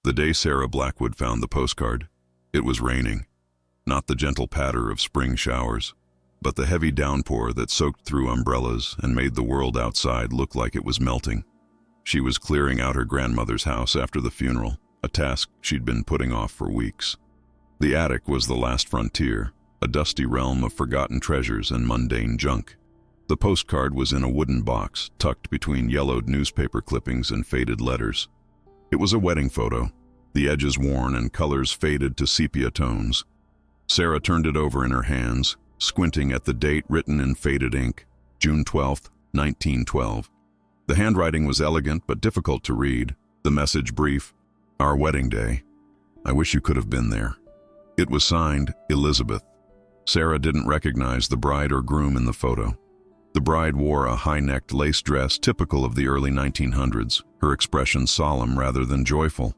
The day Sarah Blackwood found the postcard, it was raining. Not the gentle patter of spring showers, but the heavy downpour that soaked through umbrellas and made the world outside look like it was melting. She was clearing out her grandmother's house after the funeral, a task she'd been putting off for weeks. The attic was the last frontier, a dusty realm of forgotten treasures and mundane junk. The postcard was in a wooden box, tucked between yellowed newspaper clippings and faded letters. It was a wedding photo, the edges worn and colors faded to sepia tones. Sarah turned it over in her hands, squinting at the date written in faded ink, June 12, 1912. The handwriting was elegant but difficult to read, the message brief, "Our wedding day. I wish you could have been there." It was signed, Elizabeth. Sarah didn't recognize the bride or groom in the photo. The bride wore a high-necked lace dress typical of the early 1900s, her expression solemn rather than joyful.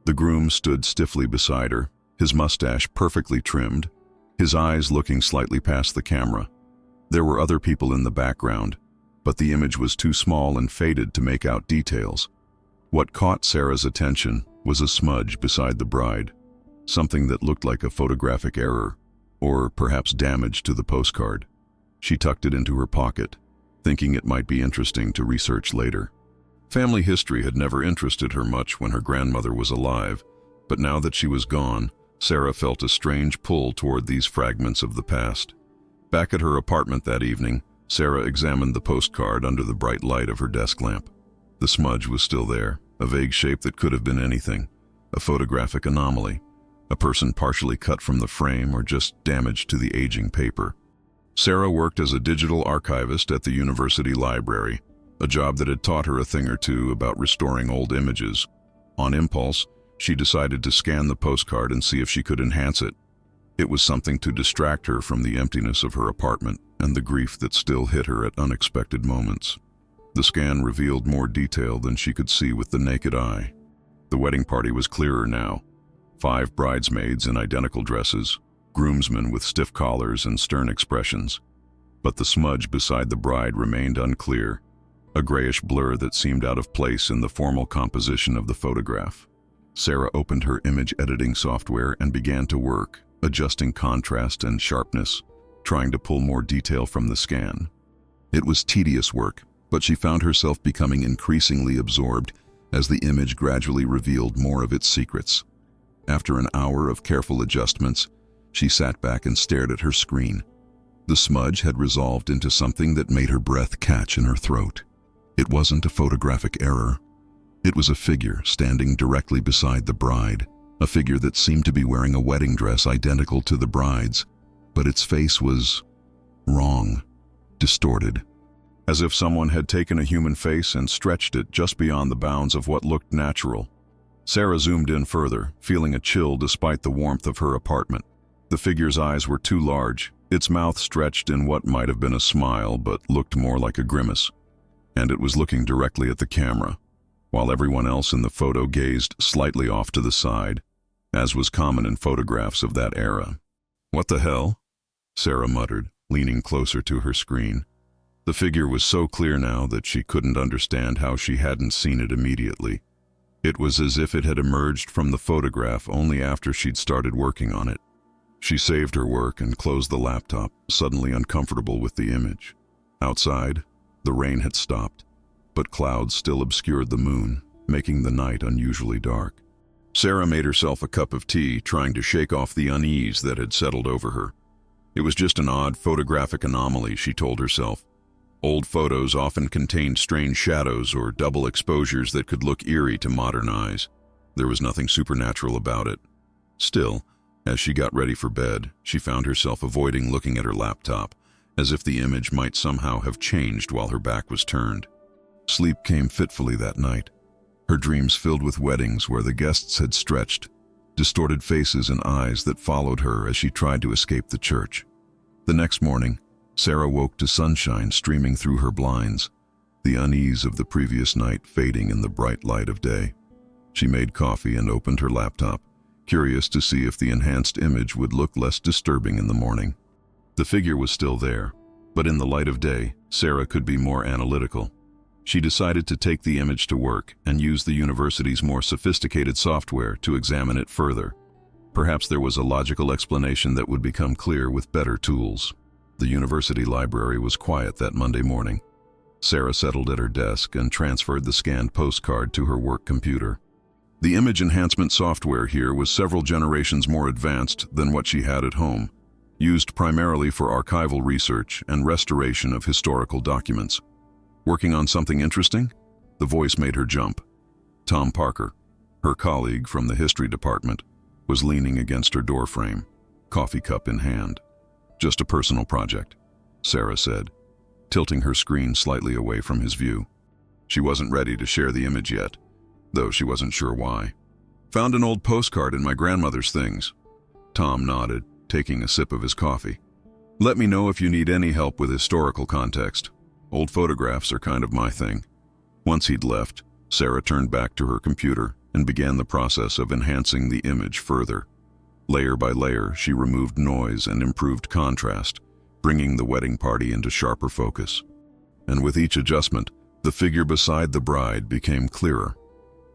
The groom stood stiffly beside her, his mustache perfectly trimmed, his eyes looking slightly past the camera. There were other people in the background, but the image was too small and faded to make out details. What caught Sarah's attention was a smudge beside the bride, something that looked like a photographic error, or perhaps damage to the postcard. She tucked it into her pocket, thinking it might be interesting to research later. Family history had never interested her much when her grandmother was alive, but now that she was gone, Sarah felt a strange pull toward these fragments of the past. Back at her apartment that evening, Sarah examined the postcard under the bright light of her desk lamp. The smudge was still there, a vague shape that could have been anything, a photographic anomaly, a person partially cut from the frame or just damage to the aging paper. Sarah worked as a digital archivist at the university library, a job that had taught her a thing or two about restoring old images. On impulse, she decided to scan the postcard and see if she could enhance it. It was something to distract her from the emptiness of her apartment and the grief that still hit her at unexpected moments. The scan revealed more detail than she could see with the naked eye. The wedding party was clearer now. 5 bridesmaids in identical dresses, groomsmen with stiff collars and stern expressions. But the smudge beside the bride remained unclear, a grayish blur that seemed out of place in the formal composition of the photograph. Sarah opened her image editing software and began to work, adjusting contrast and sharpness, trying to pull more detail from the scan. It was tedious work, but she found herself becoming increasingly absorbed as the image gradually revealed more of its secrets. After an hour of careful adjustments, she sat back and stared at her screen. The smudge had resolved into something that made her breath catch in her throat. It wasn't a photographic error. It was a figure standing directly beside the bride, a figure that seemed to be wearing a wedding dress identical to the bride's, but its face was wrong, distorted, as if someone had taken a human face and stretched it just beyond the bounds of what looked natural. Sarah zoomed in further, feeling a chill despite the warmth of her apartment. The figure's eyes were too large, its mouth stretched in what might have been a smile but looked more like a grimace. And it was looking directly at the camera, while everyone else in the photo gazed slightly off to the side, as was common in photographs of that era. "What the hell?" Sarah muttered, leaning closer to her screen. The figure was so clear now that she couldn't understand how she hadn't seen it immediately. It was as if it had emerged from the photograph only after she'd started working on it. She saved her work and closed the laptop, suddenly uncomfortable with the image. Outside, the rain had stopped, but clouds still obscured the moon, making the night unusually dark. Sarah made herself a cup of tea, trying to shake off the unease that had settled over her. It was just an odd photographic anomaly, she told herself. Old photos often contained strange shadows or double exposures that could look eerie to modern eyes. There was nothing supernatural about it. Still, as she got ready for bed, she found herself avoiding looking at her laptop, as if the image might somehow have changed while her back was turned. Sleep came fitfully that night, her dreams filled with weddings where the guests had stretched, distorted faces and eyes that followed her as she tried to escape the church. The next morning, Sarah woke to sunshine streaming through her blinds, the unease of the previous night fading in the bright light of day. She made coffee and opened her laptop, curious to see if the enhanced image would look less disturbing in the morning. The figure was still there, but in the light of day, Sarah could be more analytical. She decided to take the image to work and use the university's more sophisticated software to examine it further. Perhaps there was a logical explanation that would become clear with better tools. The university library was quiet that Monday morning. Sarah settled at her desk and transferred the scanned postcard to her work computer. The image enhancement software here was several generations more advanced than what she had at home, used primarily for archival research and restoration of historical documents. Working on something interesting? The voice made her jump. Tom Parker, her colleague from the history department, was leaning against her doorframe, coffee cup in hand. "Just a personal project," Sarah said, tilting her screen slightly away from his view. She wasn't ready to share the image yet, though she wasn't sure why. "Found an old postcard in my grandmother's things." Tom nodded, taking a sip of his coffee. "Let me know if you need any help with historical context. Old photographs are kind of my thing." Once he'd left, Sarah turned back to her computer and began the process of enhancing the image further. Layer by layer, she removed noise and improved contrast, bringing the wedding party into sharper focus. And with each adjustment, the figure beside the bride became clearer.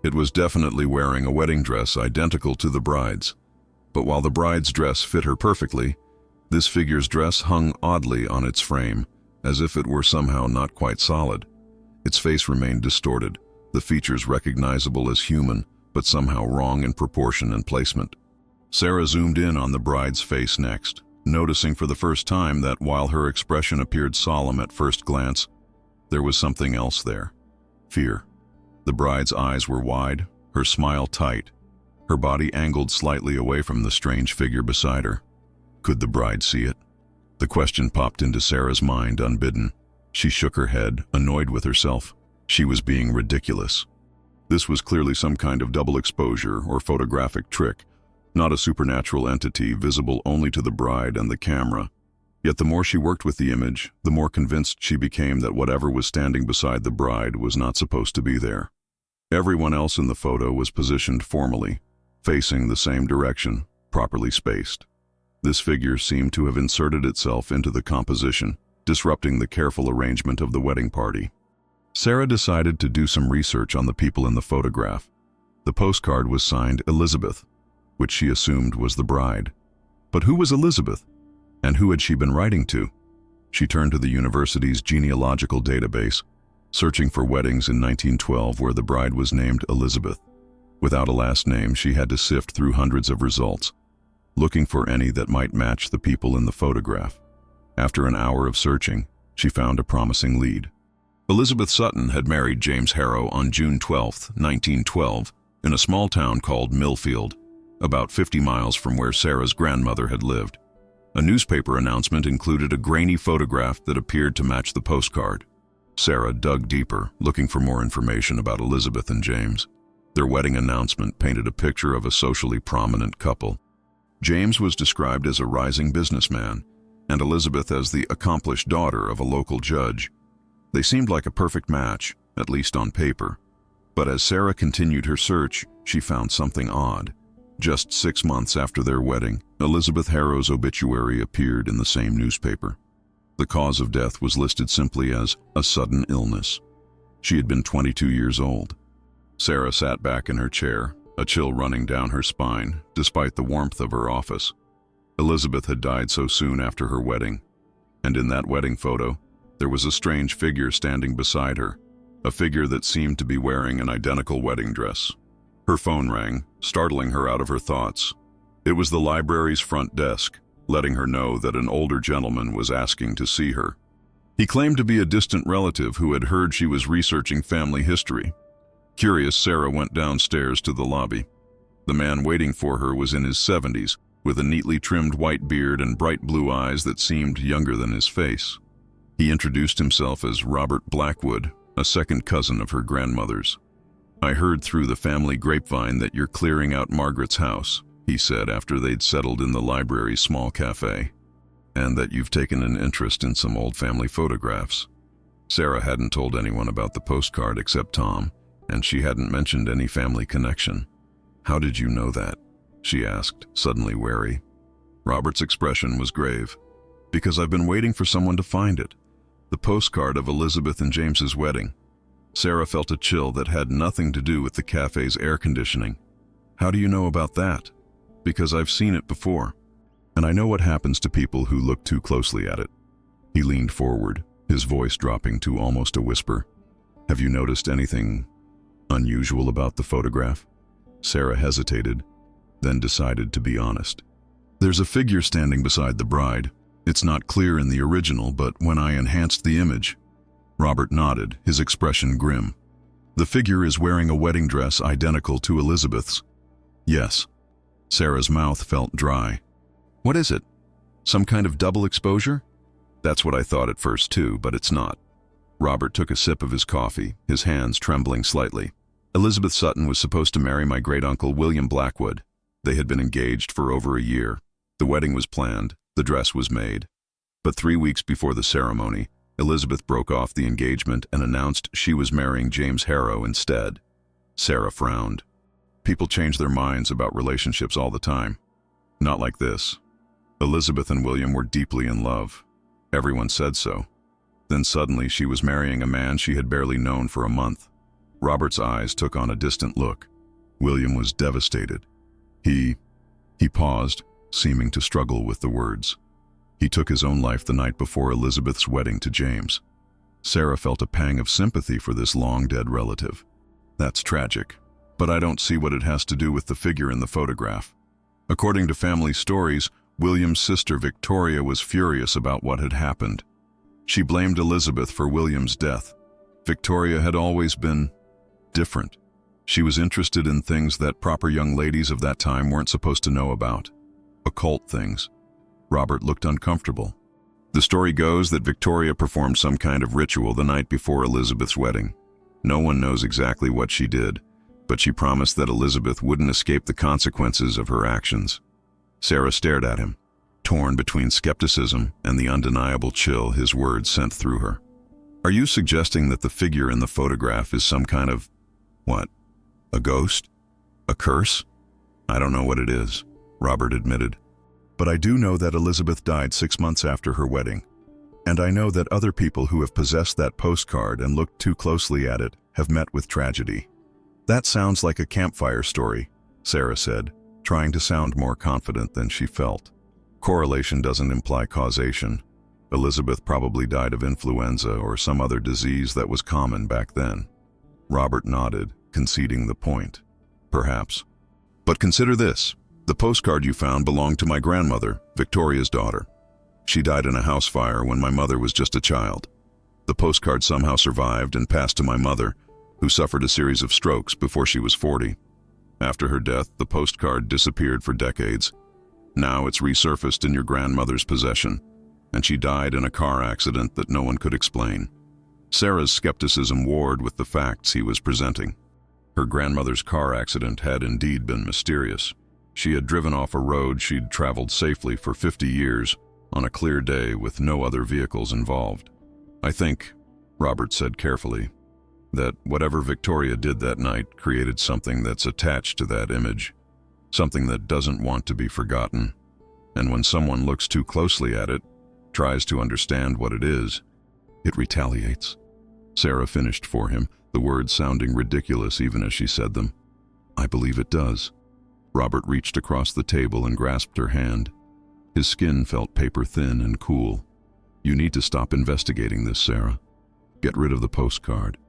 It was definitely wearing a wedding dress identical to the bride's. But while the bride's dress fit her perfectly, this figure's dress hung oddly on its frame, as if it were somehow not quite solid. Its face remained distorted, the features recognizable as human, but somehow wrong in proportion and placement. Sarah zoomed in on the bride's face next, noticing for the first time that while her expression appeared solemn at first glance, there was something else there. Fear. The bride's eyes were wide, her smile tight, her body angled slightly away from the strange figure beside her. Could the bride see it? The question popped into Sarah's mind unbidden. She shook her head, annoyed with herself. She was being ridiculous. This was clearly some kind of double exposure or photographic trick, not a supernatural entity visible only to the bride and the camera. Yet the more she worked with the image, the more convinced she became that whatever was standing beside the bride was not supposed to be there. Everyone else in the photo was positioned formally, facing the same direction, properly spaced. This figure seemed to have inserted itself into the composition, disrupting the careful arrangement of the wedding party. Sarah decided to do some research on the people in the photograph. The postcard was signed Elizabeth, which she assumed was the bride. But who was Elizabeth? And who had she been writing to? She turned to the university's genealogical database, searching for weddings in 1912 where the bride was named Elizabeth. Without a last name, she had to sift through hundreds of results, looking for any that might match the people in the photograph. After an hour of searching, she found a promising lead. Elizabeth Sutton had married James Harrow on June 12, 1912, in a small town called Millfield, about 50 miles from where Sarah's grandmother had lived. A newspaper announcement included a grainy photograph that appeared to match the postcard. Sarah dug deeper, looking for more information about Elizabeth and James. Their wedding announcement painted a picture of a socially prominent couple. James was described as a rising businessman, and Elizabeth as the accomplished daughter of a local judge. They seemed like a perfect match, at least on paper. But as Sarah continued her search, she found something odd. Just 6 months after their wedding, Elizabeth Harrow's obituary appeared in the same newspaper. The cause of death was listed simply as a sudden illness. She had been 22 years old. Sarah sat back in her chair, a chill running down her spine, despite the warmth of her office. Elizabeth had died so soon after her wedding, and in that wedding photo, there was a strange figure standing beside her, a figure that seemed to be wearing an identical wedding dress. Her phone rang, startling her out of her thoughts. It was the library's front desk, letting her know that an older gentleman was asking to see her. He claimed to be a distant relative who had heard she was researching family history. Curious, Sarah went downstairs to the lobby. The man waiting for her was in his 70s, with a neatly trimmed white beard and bright blue eyes that seemed younger than his face. He introduced himself as Robert Blackwood, a second cousin of her grandmother's. "I heard through the family grapevine that you're clearing out Margaret's house," he said after they'd settled in the library's small cafe, "and that you've taken an interest in some old family photographs." Sarah hadn't told anyone about the postcard except Tom, and she hadn't mentioned any family connection. "How did you know that?" she asked, suddenly wary. Robert's expression was grave. "Because I've been waiting for someone to find it. The postcard of Elizabeth and James's wedding." Sarah felt a chill that had nothing to do with the cafe's air conditioning. "How do you know about that?" "Because I've seen it before. And I know what happens to people who look too closely at it." He leaned forward, his voice dropping to almost a whisper. "Have you noticed anything unusual about the photograph?" Sarah hesitated, then decided to be honest. "There's a figure standing beside the bride. It's not clear in the original, but when I enhanced the image..." Robert nodded, his expression grim. "The figure is wearing a wedding dress identical to Elizabeth's." "Yes." Sarah's mouth felt dry. "What is it? Some kind of double exposure?" "That's what I thought at first too, but it's not." Robert took a sip of his coffee, his hands trembling slightly. "Elizabeth Sutton was supposed to marry my great-uncle William Blackwood. They had been engaged for over a year. The wedding was planned, the dress was made. But 3 weeks before the ceremony, Elizabeth broke off the engagement and announced she was marrying James Harrow instead." Sarah frowned. "People change their minds about relationships all the time. Not like this. Elizabeth and William were deeply in love. Everyone said so. Then suddenly she was marrying a man she had barely known for a month." Robert's eyes took on a distant look. William was devastated. He paused, seeming to struggle with the words. "He took his own life the night before Elizabeth's wedding to James." Sarah felt a pang of sympathy for this long-dead relative. "That's tragic, but I don't see what it has to do with the figure in the photograph." According to family stories, William's sister Victoria was furious about what had happened. She blamed Elizabeth for William's death. Victoria had always been different. She was interested in things that proper young ladies of that time weren't supposed to know about. Occult things. Robert looked uncomfortable. "The story goes that Victoria performed some kind of ritual the night before Elizabeth's wedding. No one knows exactly what she did, but she promised that Elizabeth wouldn't escape the consequences of her actions." Sarah stared at him, torn between skepticism and the undeniable chill his words sent through her. "Are you suggesting that the figure in the photograph is some kind of, what, a ghost? A curse?" "I don't know what it is," Robert admitted. "But I do know that Elizabeth died 6 months after her wedding. And I know that other people who have possessed that postcard and looked too closely at it have met with tragedy." "That sounds like a campfire story," Sarah said, trying to sound more confident than she felt. "Correlation doesn't imply causation. Elizabeth probably died of influenza or some other disease that was common back then." Robert nodded, conceding the point. "Perhaps. But consider this. The postcard you found belonged to my grandmother, Victoria's daughter. She died in a house fire when my mother was just a child. The postcard somehow survived and passed to my mother, who suffered a series of strokes before she was 40. After her death, the postcard disappeared for decades. Now it's resurfaced in your grandmother's possession, and she died in a car accident that no one could explain." Sarah's skepticism warred with the facts he was presenting. Her grandmother's car accident had indeed been mysterious. She had driven off a road she'd traveled safely for 50 years on a clear day with no other vehicles involved. "I think," Robert said carefully, "that whatever Victoria did that night created something that's attached to that image, something that doesn't want to be forgotten. And when someone looks too closely at it, tries to understand what it is, it retaliates." Sarah finished for him, the words sounding ridiculous even as she said them. "I believe it does." Robert reached across the table and grasped her hand. His skin felt paper-thin and cool. "You need to stop investigating this, Sarah. Get rid of the postcard.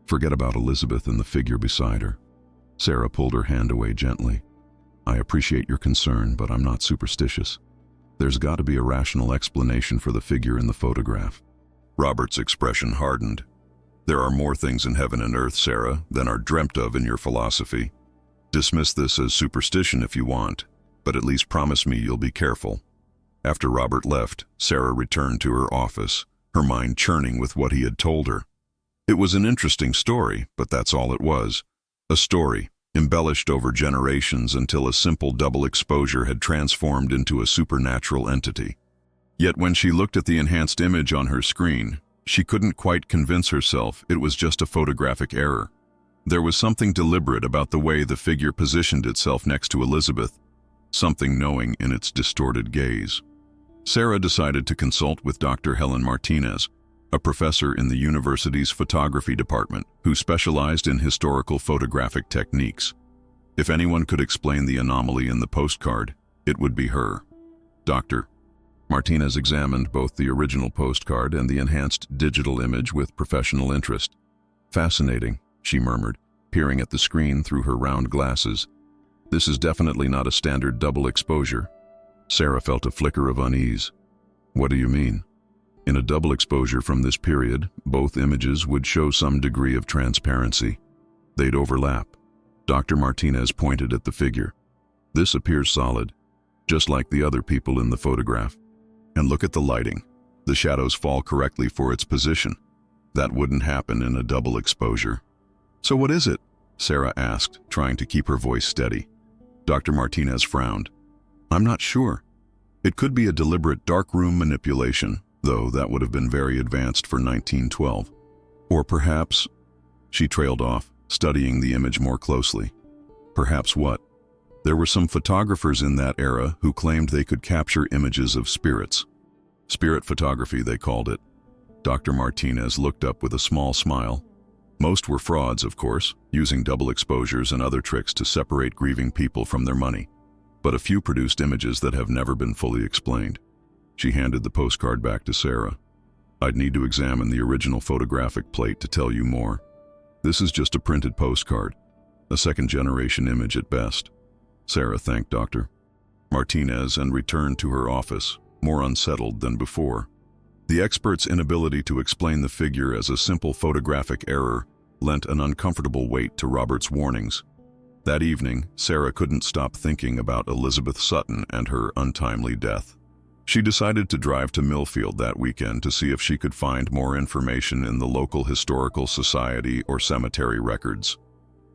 Forget about Elizabeth and the figure beside her." Sarah pulled her hand away gently. "I appreciate your concern, but I'm not superstitious. There's got to be a rational explanation for the figure in the photograph." Robert's expression hardened. "There are more things in heaven and earth, Sarah, than are dreamt of in your philosophy. Dismiss this as superstition if you want, but at least promise me you'll be careful." After Robert left, Sarah returned to her office, her mind churning with what he had told her. It was an interesting story, but that's all it was. A story, embellished over generations until a simple double exposure had transformed into a supernatural entity. Yet when she looked at the enhanced image on her screen, she couldn't quite convince herself it was just a photographic error. There was something deliberate about the way the figure positioned itself next to Elizabeth, something knowing in its distorted gaze. Sarah decided to consult with Dr. Helen Martinez, a professor in the university's photography department who specialized in historical photographic techniques. If anyone could explain the anomaly in the postcard, it would be her. Dr. Martinez examined both the original postcard and the enhanced digital image with professional interest. "Fascinating," she murmured, peering at the screen through her round glasses. "This is definitely not a standard double exposure." Sarah felt a flicker of unease. "What do you mean?" "In a double exposure from this period, both images would show some degree of transparency. They'd overlap." Dr. Martinez pointed at the figure. "This appears solid, just like the other people in the photograph. And look at the lighting. The shadows fall correctly for its position. That wouldn't happen in a double exposure." "So what is it?" Sarah asked, trying to keep her voice steady. Dr. Martinez frowned. "I'm not sure. It could be a deliberate darkroom manipulation, though that would have been very advanced for 1912. Or perhaps—" She trailed off, studying the image more closely. "Perhaps what?" "There were some photographers in that era who claimed they could capture images of spirits. Spirit photography, they called it." Dr. Martinez looked up with a small smile. "Most were frauds, of course, using double exposures and other tricks to separate grieving people from their money. But a few produced images that have never been fully explained." She handed the postcard back to Sarah. "I'd need to examine the original photographic plate to tell you more. This is just a printed postcard, a second-generation image at best." Sarah thanked Dr. Martinez and returned to her office, more unsettled than before. The expert's inability to explain the figure as a simple photographic error lent an uncomfortable weight to Robert's warnings. That evening, Sarah couldn't stop thinking about Elizabeth Sutton and her untimely death. She decided to drive to Millfield that weekend to see if she could find more information in the local historical society or cemetery records.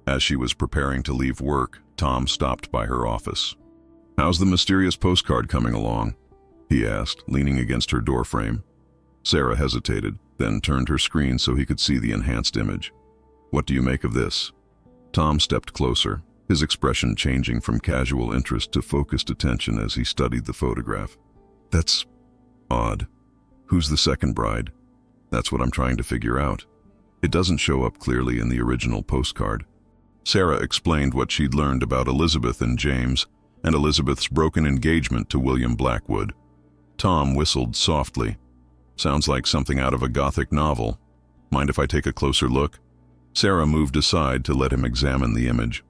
As she was preparing to leave work, Tom stopped by her office. "How's the mysterious postcard coming along?" he asked, leaning against her doorframe. Sarah hesitated, then turned her screen so he could see the enhanced image. "What do you make of this?" Tom stepped closer, his expression changing from casual interest to focused attention as he studied the photograph. "That's odd. Who's the second bride?" "That's what I'm trying to figure out. It doesn't show up clearly in the original postcard." Sarah explained what she'd learned about Elizabeth and James, and Elizabeth's broken engagement to William Blackwood. Tom whistled softly. "Sounds like something out of a Gothic novel. Mind if I take a closer look?" Sarah moved aside to let him examine the image.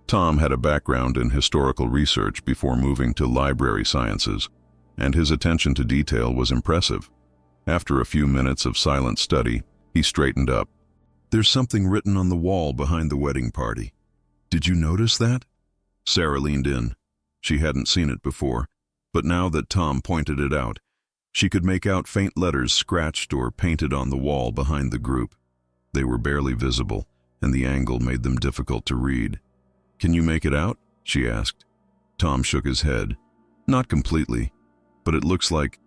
Tom had a background in historical research before moving to library sciences, and his attention to detail was impressive. After a few minutes of silent study, he straightened up. "There's something written on the wall behind the wedding party. Did you notice that?" Sarah leaned in. She hadn't seen it before, but now that Tom pointed it out, she could make out faint letters scratched or painted on the wall behind the group. They were barely visible, and the angle made them difficult to read. "Can you make it out?" she asked. Tom shook his head. "Not completely, but it looks like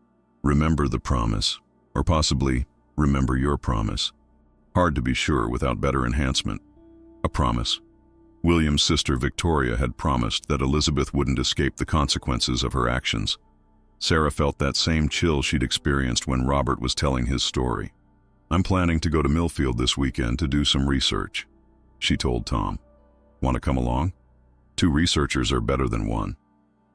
'Remember the promise,' or possibly 'Remember your promise.' Hard to be sure without better enhancement." A promise. William's sister Victoria had promised that Elizabeth wouldn't escape the consequences of her actions. Sarah felt that same chill she'd experienced when Robert was telling his story. "I'm planning to go to Millfield this weekend to do some research," she told Tom. "Want to come along? 2 researchers are better than 1.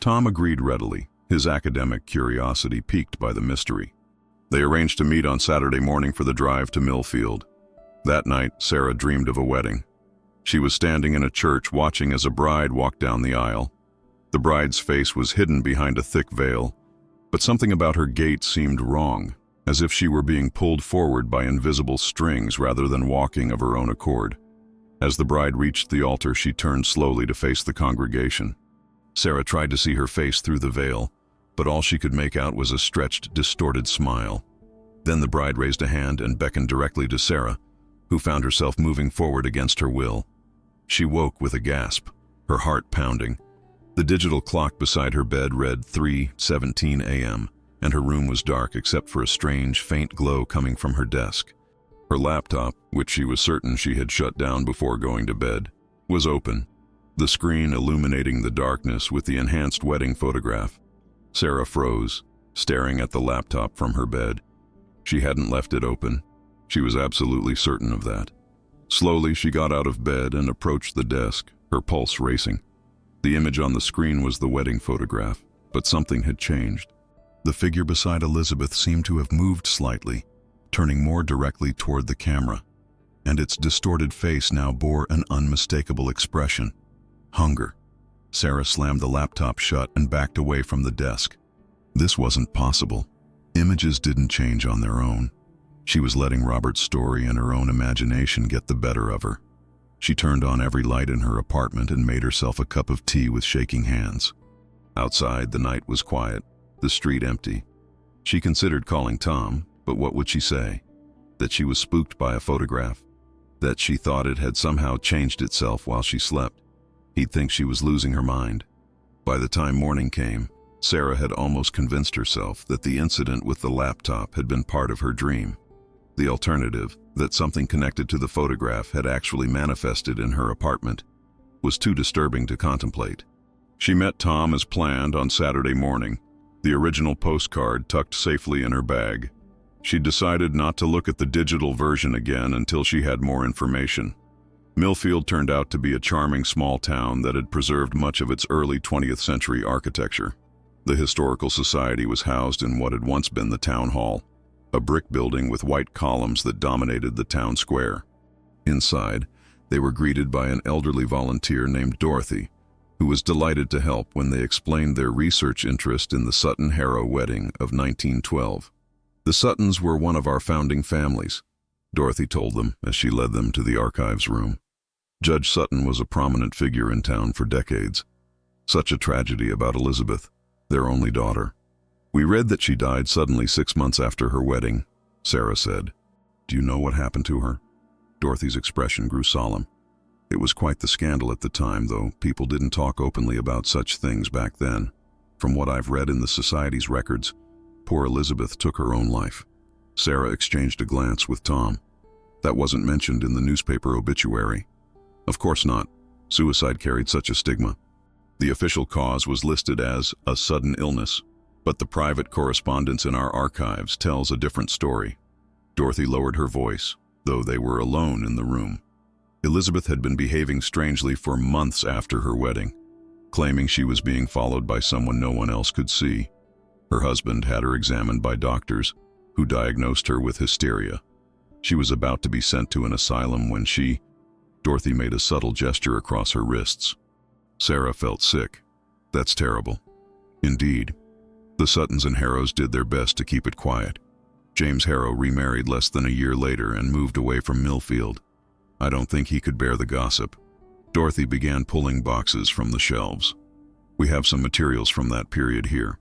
Tom agreed readily, his academic curiosity piqued by the mystery. They arranged to meet on Saturday morning for the drive to Millfield. That night, Sarah dreamed of a wedding. She was standing in a church watching as a bride walked down the aisle. The bride's face was hidden behind a thick veil, but something about her gait seemed wrong, as if she were being pulled forward by invisible strings rather than walking of her own accord. As the bride reached the altar, she turned slowly to face the congregation. Sarah tried to see her face through the veil, but all she could make out was a stretched, distorted smile. Then the bride raised a hand and beckoned directly to Sarah, who found herself moving forward against her will. She woke with a gasp, her heart pounding. The digital clock beside her bed read 3:17 a.m., and her room was dark except for a strange, faint glow coming from her desk. Her laptop, which she was certain she had shut down before going to bed, was open, the screen illuminating the darkness with the enhanced wedding photograph. Sarah froze, staring at the laptop from her bed. She hadn't left it open. She was absolutely certain of that. Slowly, she got out of bed and approached the desk, her pulse racing. The image on the screen was the wedding photograph, but something had changed. The figure beside Elizabeth seemed to have moved slightly, turning more directly toward the camera, and its distorted face now bore an unmistakable expression: hunger. Sarah slammed the laptop shut and backed away from the desk. This wasn't possible. Images didn't change on their own. She was letting Robert's story and her own imagination get the better of her. She turned on every light in her apartment and made herself a cup of tea with shaking hands. Outside, the night was quiet, the street empty. She considered calling Tom, but what would she say? That she was spooked by a photograph? That she thought it had somehow changed itself while she slept? He'd think she was losing her mind. By the time morning came, Sarah had almost convinced herself that the incident with the laptop had been part of her dream. The alternative, that something connected to the photograph had actually manifested in her apartment, was too disturbing to contemplate. She met Tom as planned on Saturday morning, the original postcard tucked safely in her bag. She decided not to look at the digital version again until she had more information. Millfield turned out to be a charming small town that had preserved much of its early 20th century architecture. The Historical Society was housed in what had once been the town hall, a brick building with white columns that dominated the town square. Inside, they were greeted by an elderly volunteer named Dorothy, who was delighted to help when they explained their research interest in the Sutton-Harrow wedding of 1912. "The Suttons were one of our founding families," Dorothy told them as she led them to the archives room. "Judge Sutton was a prominent figure in town for decades. Such a tragedy about Elizabeth, their only daughter. We read that she died suddenly 6 months after her wedding," Sarah said. "Do you know what happened to her?" Dorothy's expression grew solemn. "It was quite the scandal at the time, though people didn't talk openly about such things back then. From what I've read in the Society's records, poor Elizabeth took her own life." Sarah exchanged a glance with Tom. "That wasn't mentioned in the newspaper obituary." "Of course not. Suicide carried such a stigma. The official cause was listed as a sudden illness, but the private correspondence in our archives tells a different story." Dorothy lowered her voice, though they were alone in the room. "Elizabeth had been behaving strangely for months after her wedding, claiming she was being followed by someone no one else could see. Her husband had her examined by doctors, who diagnosed her with hysteria. She was about to be sent to an asylum when she—" Dorothy made a subtle gesture across her wrists. Sarah felt sick. "That's terrible." "Indeed. The Suttons and Harrows did their best to keep it quiet. James Harrow remarried less than a year later and moved away from Millfield. I don't think he could bear the gossip." Dorothy began pulling boxes from the shelves. "We have some materials from that period here.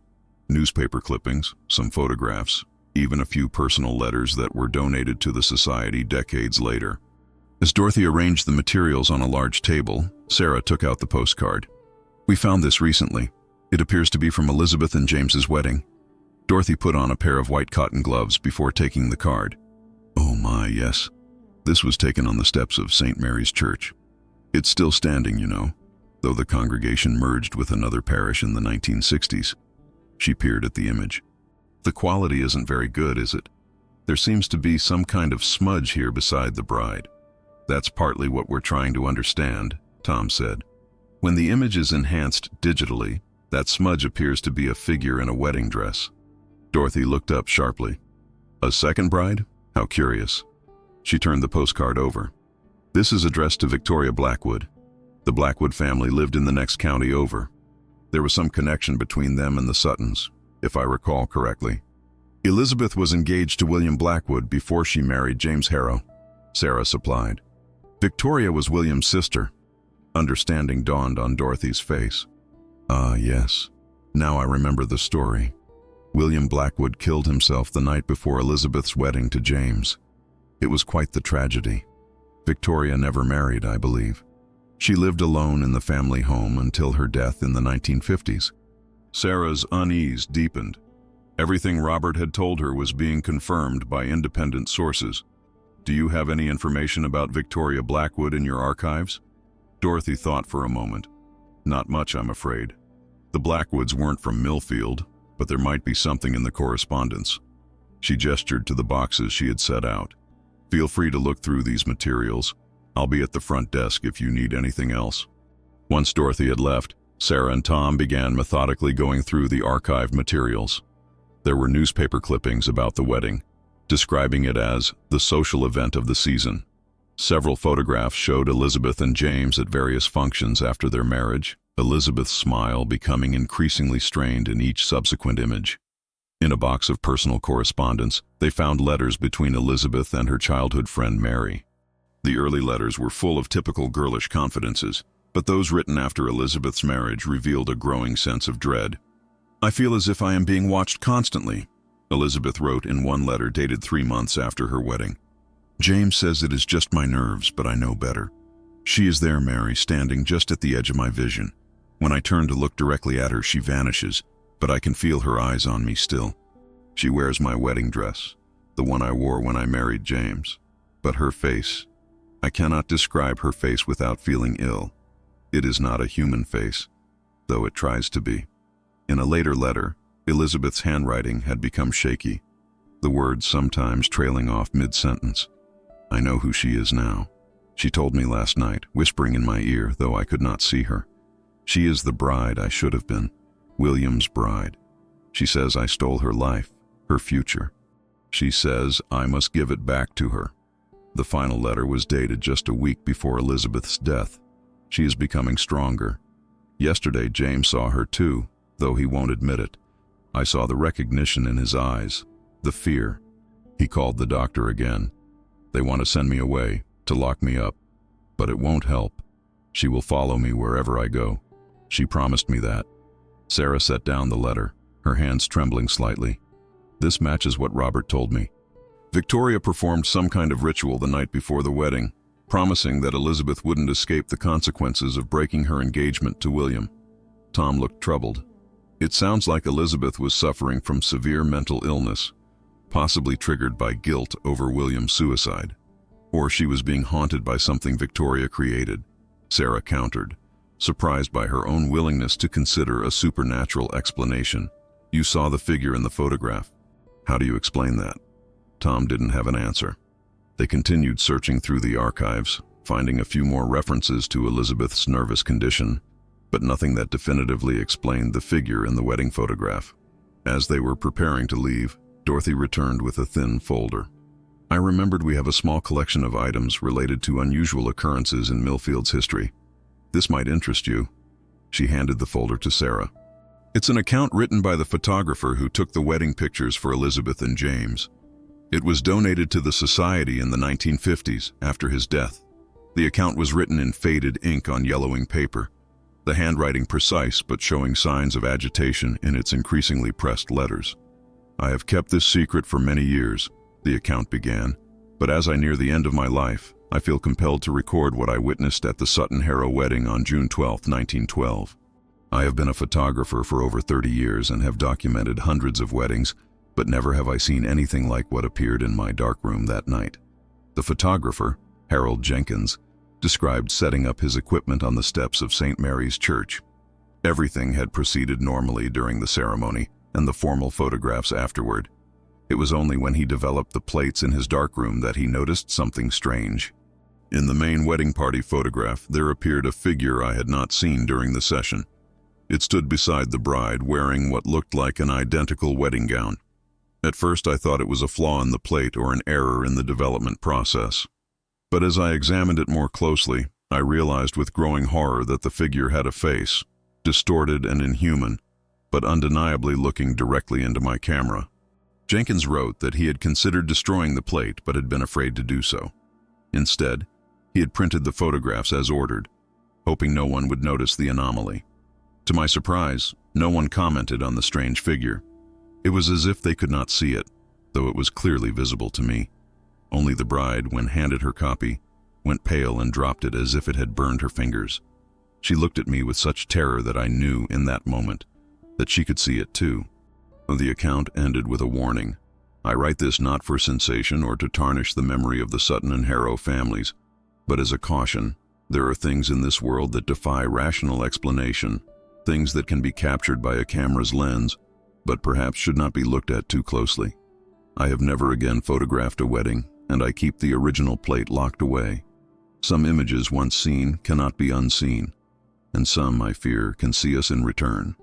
Newspaper clippings, some photographs, even a few personal letters that were donated to the Society decades later." As Dorothy arranged the materials on a large table, Sarah took out the postcard. "We found this recently. It appears to be from Elizabeth and James's wedding." Dorothy put on a pair of white cotton gloves before taking the card. "Oh my, yes. This was taken on the steps of St. Mary's Church. It's still standing, you know, though the congregation merged with another parish in the 1960s. She peered at the image. "The quality isn't very good, is it? There seems to be some kind of smudge here beside the bride." "That's partly what we're trying to understand," Tom said. "When the image is enhanced digitally, that smudge appears to be a figure in a wedding dress." Dorothy looked up sharply. "A second bride? How curious." She turned the postcard over. "This is addressed to Victoria Blackwood. The Blackwood family lived in the next county over. There was some connection between them and the Suttons, if I recall correctly. Elizabeth was engaged to William Blackwood before she married James Harrow," Sarah supplied. "Victoria was William's sister." Understanding dawned on Dorothy's face. "Ah, yes. Now I remember the story. William Blackwood killed himself the night before Elizabeth's wedding to James. It was quite the tragedy. Victoria never married, I believe. She lived alone in the family home until her death in the 1950s. Sarah's unease deepened. Everything Robert had told her was being confirmed by independent sources. "Do you have any information about Victoria Blackwood in your archives?" Dorothy thought for a moment. "Not much, I'm afraid. The Blackwoods weren't from Millfield, but there might be something in the correspondence." She gestured to the boxes she had set out. "Feel free to look through these materials. I'll be at the front desk if you need anything else." Once Dorothy had left, Sarah and Tom began methodically going through the archived materials. There were newspaper clippings about the wedding, describing it as the social event of the season. Several photographs showed Elizabeth and James at various functions after their marriage, Elizabeth's smile becoming increasingly strained in each subsequent image. In a box of personal correspondence, they found letters between Elizabeth and her childhood friend Mary. The early letters were full of typical girlish confidences, but those written after Elizabeth's marriage revealed a growing sense of dread. "I feel as if I am being watched constantly," Elizabeth wrote in one letter dated 3 months after her wedding. "James says it is just my nerves, but I know better. She is there, Mary, standing just at the edge of my vision. When I turn to look directly at her, she vanishes, but I can feel her eyes on me still. She wears my wedding dress, the one I wore when I married James. But her face, I cannot describe her face without feeling ill. It is not a human face, though it tries to be." In a later letter, Elizabeth's handwriting had become shaky, the words sometimes trailing off mid-sentence. "I know who she is now. She told me last night, whispering in my ear, though I could not see her. She is the bride I should have been, William's bride. She says I stole her life, her future. She says I must give it back to her." The final letter was dated just a week before Elizabeth's death. "She is becoming stronger. Yesterday James saw her too, though he won't admit it. I saw the recognition in his eyes, the fear. He called the doctor again. They want to send me away, to lock me up. But it won't help. She will follow me wherever I go. She promised me that." Sarah set down the letter, her hands trembling slightly. "This matches what Robert told me. Victoria performed some kind of ritual the night before the wedding, promising that Elizabeth wouldn't escape the consequences of breaking her engagement to William." Tom looked troubled. "It sounds like Elizabeth was suffering from severe mental illness, possibly triggered by guilt over William's suicide. Or she was being haunted by something Victoria created," Sarah countered, surprised by her own willingness to consider a supernatural explanation. "You saw the figure in the photograph. How do you explain that?" Tom didn't have an answer. They continued searching through the archives, finding a few more references to Elizabeth's nervous condition, but nothing that definitively explained the figure in the wedding photograph. As they were preparing to leave, Dorothy returned with a thin folder. "I remembered we have a small collection of items related to unusual occurrences in Millfield's history. This might interest you." She handed the folder to Sarah. "It's an account written by the photographer who took the wedding pictures for Elizabeth and James. It was donated to the society in the 1950s, after his death. The account was written in faded ink on yellowing paper, the handwriting precise but showing signs of agitation in its increasingly pressed letters. I have kept this secret for many years," the account began, "but as I near the end of my life, I feel compelled to record what I witnessed at the Sutton-Harrow wedding on June 12, 1912. I have been a photographer for over 30 years and have documented hundreds of weddings, but never have I seen anything like what appeared in my darkroom that night." The photographer, Harold Jenkins, described setting up his equipment on the steps of St. Mary's Church. Everything had proceeded normally during the ceremony and the formal photographs afterward. It was only when he developed the plates in his darkroom that he noticed something strange. In the main wedding party photograph, there appeared a figure I had not seen during the session. It stood beside the bride, wearing what looked like an identical wedding gown. At first I thought it was a flaw in the plate or an error in the development process. But as I examined it more closely, I realized with growing horror that the figure had a face, distorted and inhuman, but undeniably looking directly into my camera. Jenkins wrote that he had considered destroying the plate but had been afraid to do so. Instead, he had printed the photographs as ordered, hoping no one would notice the anomaly. To my surprise, no one commented on the strange figure. It was as if they could not see it, though it was clearly visible to me. Only the bride, when handed her copy, went pale and dropped it as if it had burned her fingers. She looked at me with such terror that I knew in that moment that she could see it too. The account ended with a warning. I write this not for sensation or to tarnish the memory of the Sutton and Harrow families, but as a caution. There are things in this world that defy rational explanation, things that can be captured by a camera's lens, but perhaps should not be looked at too closely. I have never again photographed a wedding, and I keep the original plate locked away. Some images once seen cannot be unseen, and some, I fear, can see us in return."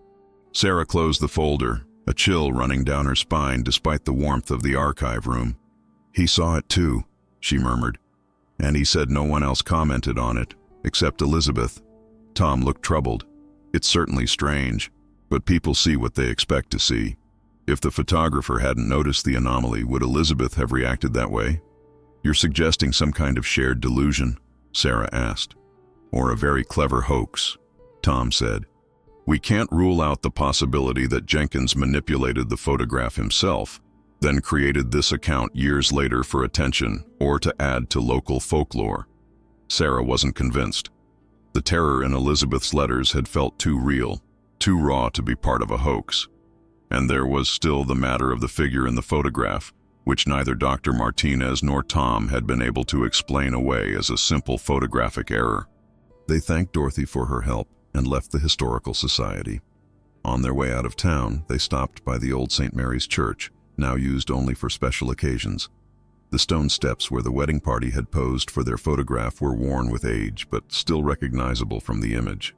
Sarah closed the folder, a chill running down her spine despite the warmth of the archive room. "He saw it too," she murmured, "and he said no one else commented on it, except Elizabeth." Tom looked troubled. "It's certainly strange, but people see what they expect to see. If the photographer hadn't noticed the anomaly, would Elizabeth have reacted that way?" "You're suggesting some kind of shared delusion?" Sarah asked. "Or a very clever hoax," Tom said. "We can't rule out the possibility that Jenkins manipulated the photograph himself, then created this account years later for attention or to add to local folklore." Sarah wasn't convinced. The terror in Elizabeth's letters had felt too real, too raw to be part of a hoax. And there was still the matter of the figure in the photograph, which neither Dr. Martinez nor Tom had been able to explain away as a simple photographic error. They thanked Dorothy for her help and left the Historical Society. On their way out of town, they stopped by the old St. Mary's Church, now used only for special occasions. The stone steps where the wedding party had posed for their photograph were worn with age, but still recognizable from the image.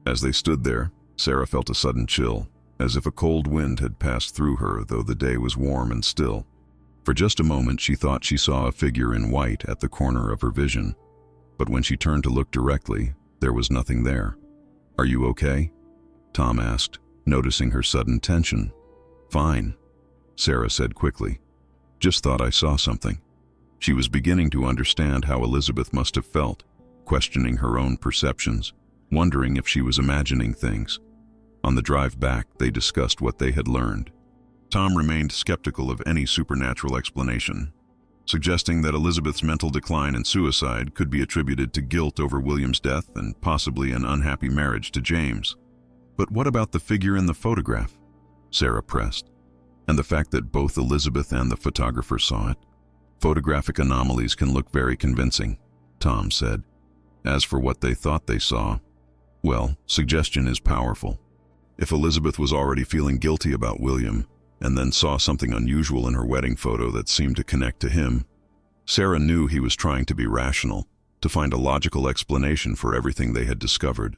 As they stood there, Sarah felt a sudden chill, as if a cold wind had passed through her, though the day was warm and still. For just a moment she thought she saw a figure in white at the corner of her vision, but when she turned to look directly, there was nothing there. "Are you okay?" Tom asked, noticing her sudden tension. "Fine," Sarah said quickly. "Just thought I saw something." She was beginning to understand how Elizabeth must have felt, questioning her own perceptions, wondering if she was imagining things. On the drive back, they discussed what they had learned. Tom remained skeptical of any supernatural explanation, suggesting that Elizabeth's mental decline and suicide could be attributed to guilt over William's death and possibly an unhappy marriage to James. "But what about the figure in the photograph?" Sarah pressed. "And the fact that both Elizabeth and the photographer saw it? Photographic anomalies can look very convincing," Tom said. "As for what they thought they saw, well, suggestion is powerful. If Elizabeth was already feeling guilty about William, and then saw something unusual in her wedding photo that seemed to connect to him, Sarah knew he was trying to be rational, to find a logical explanation for everything they had discovered.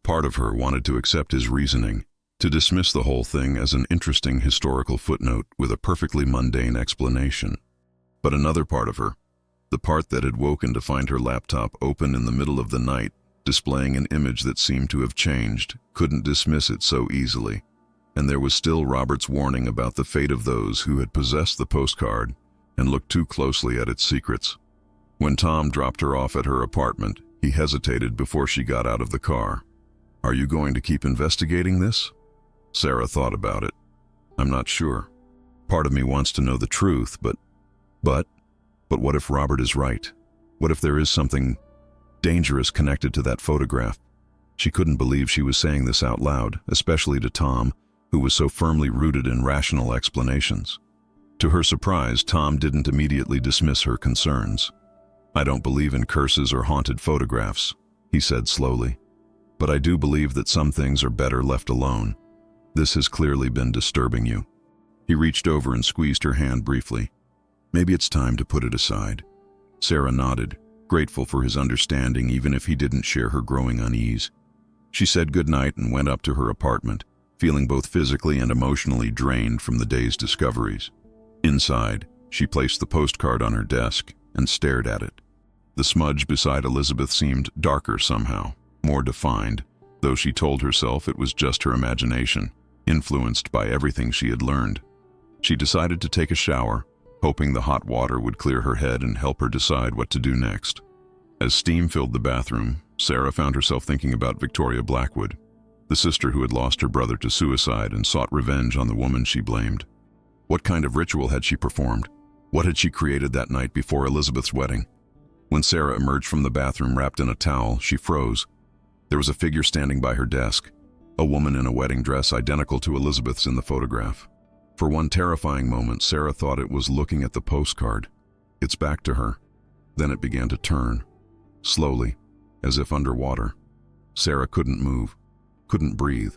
Part of her wanted to accept his reasoning, to dismiss the whole thing as an interesting historical footnote with a perfectly mundane explanation. But another part of her, the part that had woken to find her laptop open in the middle of the night, displaying an image that seemed to have changed, couldn't dismiss it so easily. And there was still Robert's warning about the fate of those who had possessed the postcard and looked too closely at its secrets. When Tom dropped her off at her apartment, he hesitated before she got out of the car. "Are you going to keep investigating this?" Sarah thought about it. "I'm not sure. Part of me wants to know the truth, but what if Robert is right? What if there is something dangerous connected to that photograph?" She couldn't believe she was saying this out loud, especially to Tom, who was so firmly rooted in rational explanations. To her surprise, Tom didn't immediately dismiss her concerns. "I don't believe in curses or haunted photographs," he said slowly. "But I do believe that some things are better left alone. This has clearly been disturbing you." He reached over and squeezed her hand briefly. "Maybe it's time to put it aside." Sarah nodded, grateful for his understanding even if he didn't share her growing unease. She said goodnight and went up to her apartment, feeling both physically and emotionally drained from the day's discoveries. Inside, she placed the postcard on her desk and stared at it. The smudge beside Elizabeth seemed darker somehow, more defined, though she told herself it was just her imagination, influenced by everything she had learned. She decided to take a shower, hoping the hot water would clear her head and help her decide what to do next. As steam filled the bathroom, Sarah found herself thinking about Victoria Blackwood, the sister who had lost her brother to suicide and sought revenge on the woman she blamed. What kind of ritual had she performed? What had she created that night before Elizabeth's wedding? When Sarah emerged from the bathroom wrapped in a towel, she froze. There was a figure standing by her desk, a woman in a wedding dress identical to Elizabeth's in the photograph. For one terrifying moment, Sarah thought it was looking at the postcard, its back to her. Then it began to turn, slowly, as if underwater. Sarah couldn't move, couldn't breathe.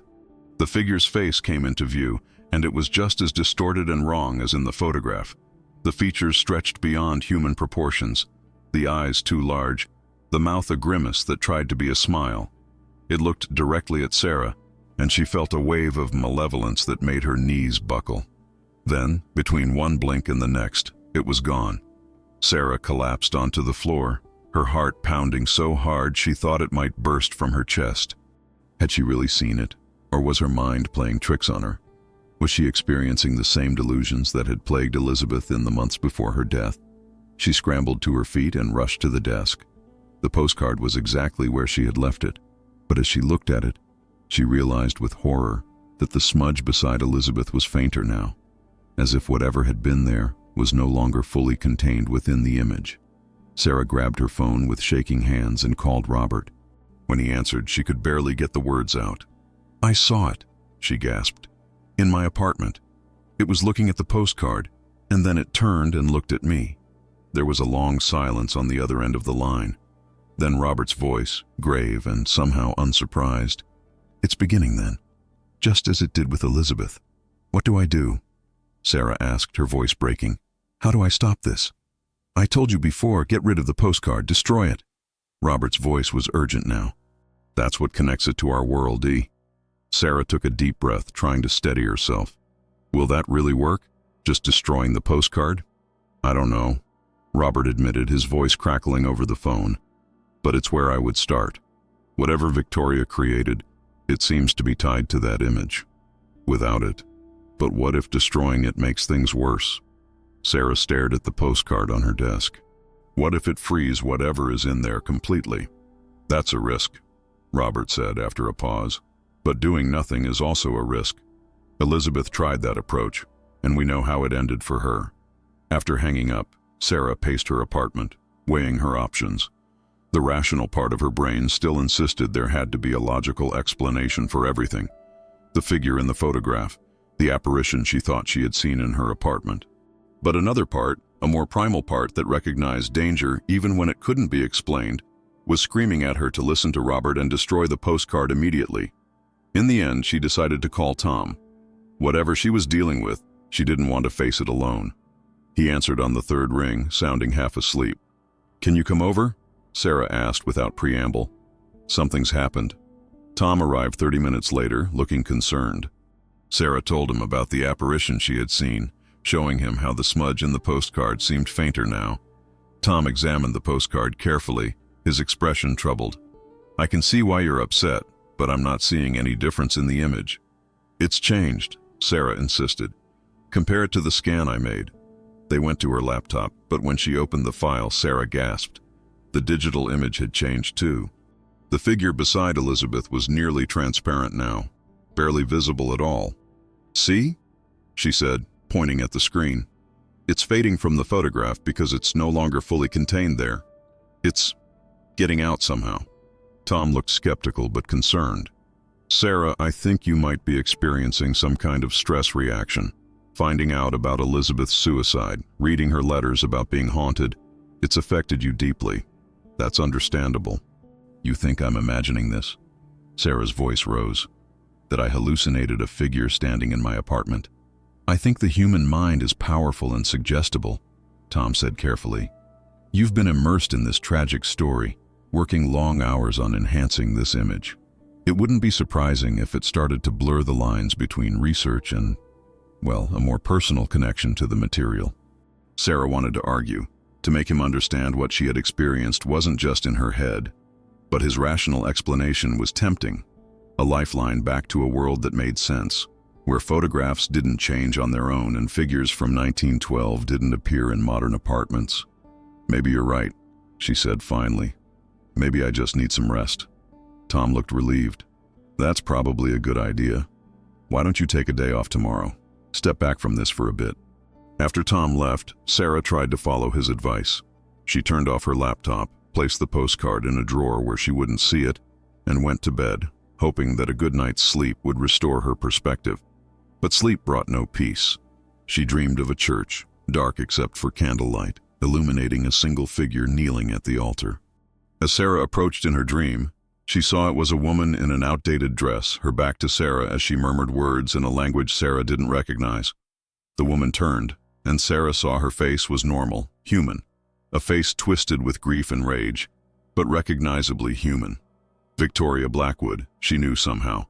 The figure's face came into view, and it was just as distorted and wrong as in the photograph, The features stretched beyond human proportions, the eyes too large, the mouth a grimace that tried to be a smile. It looked directly at Sarah, and she felt a wave of malevolence that made her knees buckle. Then, between one blink and the next, it was gone. Sarah collapsed onto the floor, her heart pounding so hard she thought it might burst from her chest. Had she really seen it, or was her mind playing tricks on her? Was she experiencing the same delusions that had plagued Elizabeth in the months before her death? She scrambled to her feet and rushed to the desk. The postcard was exactly where she had left it, but as she looked at it, she realized with horror that the smudge beside Elizabeth was fainter now, as if whatever had been there was no longer fully contained within the image. Sarah grabbed her phone with shaking hands and called Robert. When he answered, she could barely get the words out. "I saw it," she gasped. "In my apartment. It was looking at the postcard, and then it turned and looked at me." There was a long silence on the other end of the line. Then Robert's voice, grave and somehow unsurprised. "It's beginning then, just as it did with Elizabeth. What do I do?" Sarah asked, her voice breaking. "How do I stop this?" "I told you before, get rid of the postcard, destroy it." Robert's voice was urgent now. "That's what connects it to our world, Dee." Sarah took a deep breath, trying to steady herself. "Will that really work? Just destroying the postcard?" "I don't know," Robert admitted, his voice crackling over the phone. "But it's where I would start. Whatever Victoria created, it seems to be tied to that image. Without it. But what if destroying it makes things worse?" Sarah stared at the postcard on her desk. "What if it frees whatever is in there completely?" "That's a risk," Robert said after a pause. "But doing nothing is also a risk. Elizabeth tried that approach, and we know how it ended for her." After hanging up, Sarah paced her apartment, weighing her options. The rational part of her brain still insisted there had to be a logical explanation for everything. The figure in the photograph, the apparition she thought she had seen in her apartment. But another part, a more primal part that recognized danger even when it couldn't be explained, was screaming at her to listen to Robert and destroy the postcard immediately. In the end, she decided to call Tom. Whatever she was dealing with, she didn't want to face it alone. He answered on the third ring, sounding half asleep. "Can you come over?" Sarah asked without preamble. "Something's happened." Tom arrived 30 minutes later, looking concerned. Sarah told him about the apparition she had seen, showing him how the smudge in the postcard seemed fainter now. Tom examined the postcard carefully, his expression troubled. "I can see why you're upset, but I'm not seeing any difference in the image." "It's changed," Sarah insisted. "Compare it to the scan I made." They went to her laptop, but when she opened the file, Sarah gasped. The digital image had changed too. The figure beside Elizabeth was nearly transparent now, barely visible at all. "See?" she said, pointing at the screen. "It's fading from the photograph because it's no longer fully contained there. It's getting out somehow." Tom looked skeptical but concerned. "Sarah, I think you might be experiencing some kind of stress reaction. Finding out about Elizabeth's suicide, reading her letters about being haunted, it's affected you deeply. That's understandable." "You think I'm imagining this?" Sarah's voice rose. "That I hallucinated a figure standing in my apartment?" "I think the human mind is powerful and suggestible," Tom said carefully. "You've been immersed in this tragic story, working long hours on enhancing this image. It wouldn't be surprising if it started to blur the lines between research and, well, a more personal connection to the material." Sarah wanted to argue, to make him understand what she had experienced wasn't just in her head, but his rational explanation was tempting, a lifeline back to a world that made sense, where photographs didn't change on their own and figures from 1912 didn't appear in modern apartments. "Maybe you're right," she said finally. "Maybe I just need some rest." Tom looked relieved. "That's probably a good idea. Why don't you take a day off tomorrow? Step back from this for a bit." After Tom left, Sarah tried to follow his advice. She turned off her laptop, placed the postcard in a drawer where she wouldn't see it, and went to bed, hoping that a good night's sleep would restore her perspective. But sleep brought no peace. She dreamed of a church, dark except for candlelight, illuminating a single figure kneeling at the altar. As Sarah approached in her dream, she saw it was a woman in an outdated dress, her back to Sarah as she murmured words in a language Sarah didn't recognize. The woman turned, and Sarah saw her face was normal, human. A face twisted with grief and rage, but recognizably human. Victoria Blackwood, she knew somehow,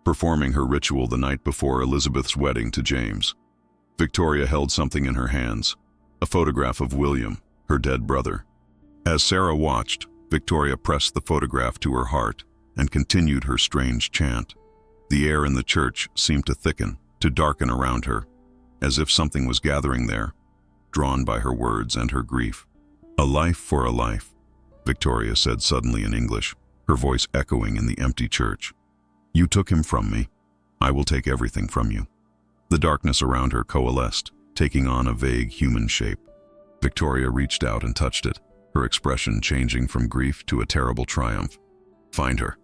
performing her ritual the night before Elizabeth's wedding to James. Victoria held something in her hands, a photograph of William, her dead brother. As Sarah watched, Victoria pressed the photograph to her heart and continued her strange chant. The air in the church seemed to thicken, to darken around her, as if something was gathering there, drawn by her words and her grief. "A life for a life," Victoria said suddenly in English, her voice echoing in the empty church. "You took him from me. I will take everything from you." The darkness around her coalesced, taking on a vague human shape. Victoria reached out and touched it, her expression changing from grief to a terrible triumph. "Find her,"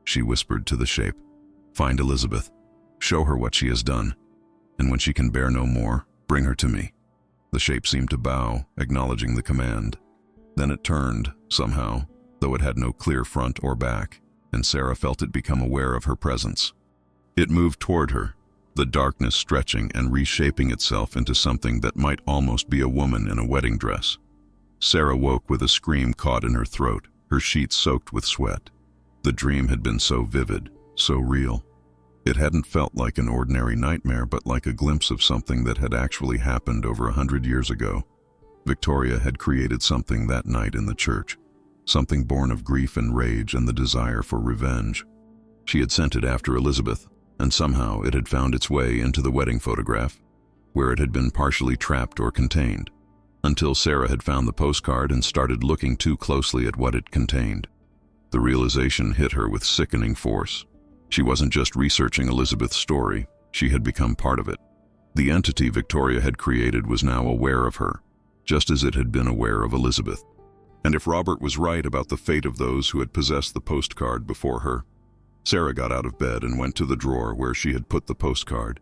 she whispered to the shape. "Find Elizabeth. Show her what she has done. And when she can bear no more, bring her to me." The shape seemed to bow, acknowledging the command. Then it turned, somehow, though it had no clear front or back, and Sarah felt it become aware of her presence. It moved toward her, the darkness stretching and reshaping itself into something that might almost be a woman in a wedding dress. Sarah woke with a scream caught in her throat, her sheets soaked with sweat. The dream had been so vivid, so real. It hadn't felt like an ordinary nightmare, but like a glimpse of something that had actually happened over 100 years ago. Victoria had created something that night in the church, something born of grief and rage and the desire for revenge. She had sent it after Elizabeth, and somehow it had found its way into the wedding photograph, where it had been partially trapped or contained, until Sarah had found the postcard and started looking too closely at what it contained. The realization hit her with sickening force. She wasn't just researching Elizabeth's story, she had become part of it. The entity Victoria had created was now aware of her, just as it had been aware of Elizabeth. And if Robert was right about the fate of those who had possessed the postcard before her, Sarah got out of bed and went to the drawer where she had put the postcard.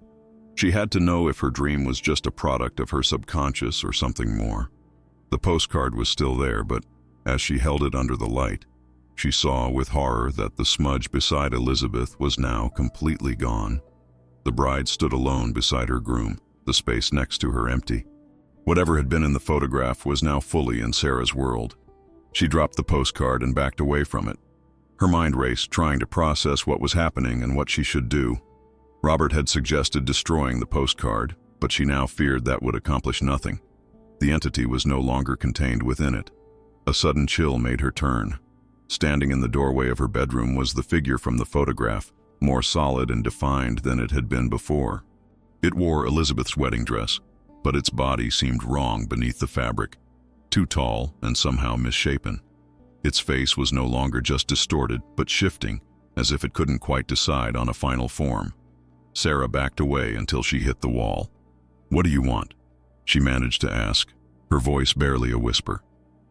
She had to know if her dream was just a product of her subconscious or something more. The postcard was still there, but as she held it under the light, she saw with horror that the smudge beside Elizabeth was now completely gone. The bride stood alone beside her groom, the space next to her empty. Whatever had been in the photograph was now fully in Sarah's world. She dropped the postcard and backed away from it. Her mind raced, trying to process what was happening and what she should do. Robert had suggested destroying the postcard, but she now feared that would accomplish nothing. The entity was no longer contained within it. A sudden chill made her turn. Standing in the doorway of her bedroom was the figure from the photograph, more solid and defined than it had been before. It wore Elizabeth's wedding dress, but its body seemed wrong beneath the fabric, too tall and somehow misshapen. Its face was no longer just distorted, but shifting, as if it couldn't quite decide on a final form. Sarah backed away until she hit the wall. "What do you want?" she managed to ask, her voice barely a whisper.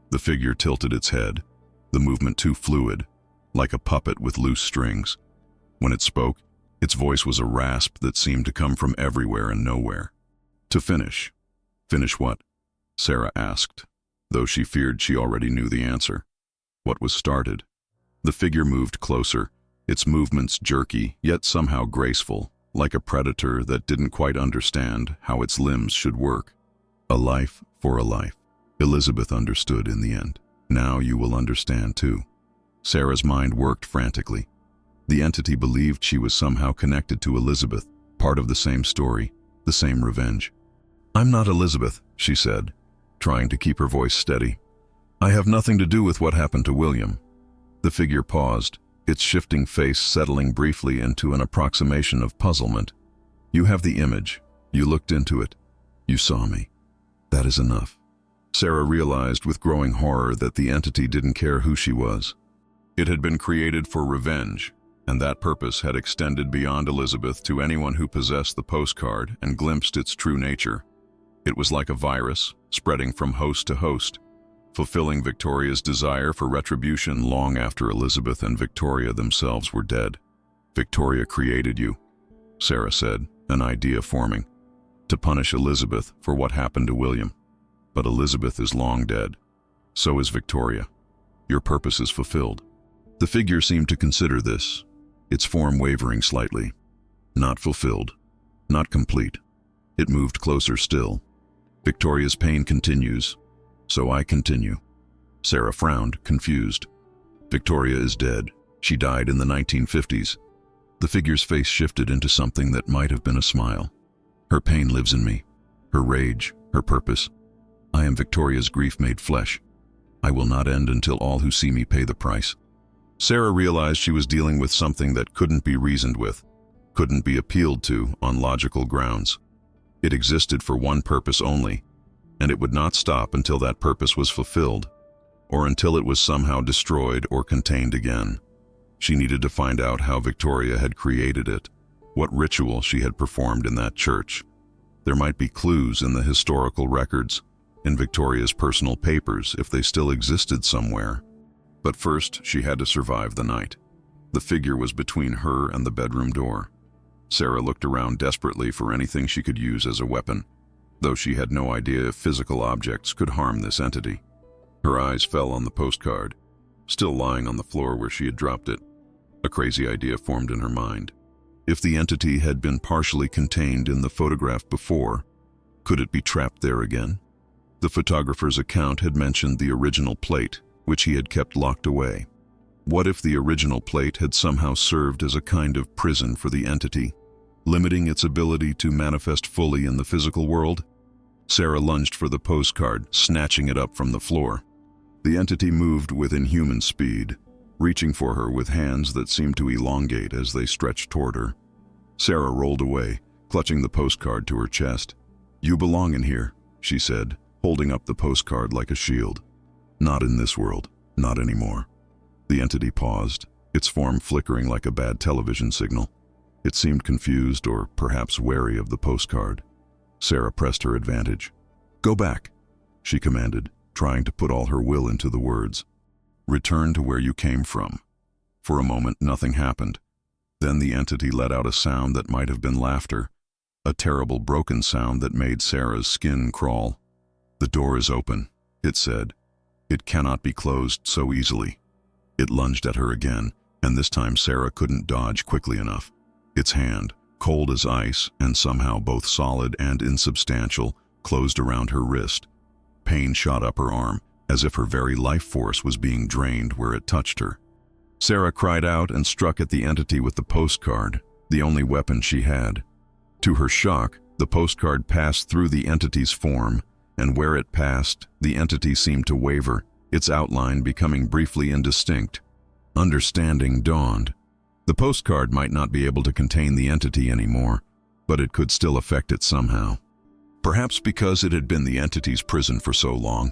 The figure tilted its head, the movement too fluid, like a puppet with loose strings. When it spoke, its voice was a rasp that seemed to come from everywhere and nowhere. "To finish." "Finish what?" Sarah asked, though she feared she already knew the answer. "What was started?" The figure moved closer, its movements jerky, yet somehow graceful, like a predator that didn't quite understand how its limbs should work. "A life for a life." Elizabeth understood in the end. "Now you will understand too." Sarah's mind worked frantically. The entity believed she was somehow connected to Elizabeth, part of the same story, the same revenge. "I'm not Elizabeth," she said, trying to keep her voice steady. "I have nothing to do with what happened to William." The figure paused, its shifting face settling briefly into an approximation of puzzlement. "You have the image. You looked into it. You saw me. That is enough." Sarah realized with growing horror that the entity didn't care who she was. It had been created for revenge, and that purpose had extended beyond Elizabeth to anyone who possessed the postcard and glimpsed its true nature. It was like a virus, spreading from host to host, fulfilling Victoria's desire for retribution long after Elizabeth and Victoria themselves were dead. "Victoria created you," Sarah said, an idea forming, "to punish Elizabeth for what happened to William. But Elizabeth is long dead. So is Victoria. Your purpose is fulfilled." The figure seemed to consider this, its form wavering slightly. "Not fulfilled. Not complete." It moved closer still. Victoria's pain continues, so I continue. Sarah frowned, confused. Victoria is dead. She died in the 1950s. The figure's face shifted into something that might have been a smile. Her pain lives in me, her rage, her purpose. I am Victoria's grief made flesh. I will not end until all who see me pay the price. Sarah realized she was dealing with something that couldn't be reasoned with, couldn't be appealed to on logical grounds. It existed for one purpose only, and it would not stop until that purpose was fulfilled, or until it was somehow destroyed or contained again. She needed to find out how Victoria had created it, what ritual she had performed in that church. There might be clues in the historical records, in Victoria's personal papers if they still existed somewhere. But first, she had to survive the night. The figure was between her and the bedroom door. Sarah looked around desperately for anything she could use as a weapon, though she had no idea if physical objects could harm this entity. Her eyes fell on the postcard, still lying on the floor where she had dropped it. A crazy idea formed in her mind. If the entity had been partially contained in the photograph before, could it be trapped there again? The photographer's account had mentioned the original plate, which he had kept locked away. What if the original plate had somehow served as a kind of prison for the entity, limiting its ability to manifest fully in the physical world? Sarah lunged for the postcard, snatching it up from the floor. The entity moved with inhuman speed, reaching for her with hands that seemed to elongate as they stretched toward her. Sarah rolled away, clutching the postcard to her chest. "You belong in here," she said, holding up the postcard like a shield. "Not in this world, not anymore." The entity paused, its form flickering like a bad television signal. It seemed confused or perhaps wary of the postcard. Sarah pressed her advantage. "Go back," she commanded, trying to put all her will into the words. "Return to where you came from." For a moment, nothing happened. Then the entity let out a sound that might have been laughter, a terrible broken sound that made Sarah's skin crawl. "The door is open," it said. "It cannot be closed so easily." It lunged at her again, and this time Sarah couldn't dodge quickly enough. Its hand, cold as ice and somehow both solid and insubstantial, closed around her wrist. Pain shot up her arm, as if her very life force was being drained where it touched her. Sarah cried out and struck at the entity with the postcard, the only weapon she had. To her shock, the postcard passed through the entity's form, and where it passed, the entity seemed to waver, its outline becoming briefly indistinct. Understanding dawned. The postcard might not be able to contain the entity anymore, but it could still affect it somehow. Perhaps because it had been the entity's prison for so long,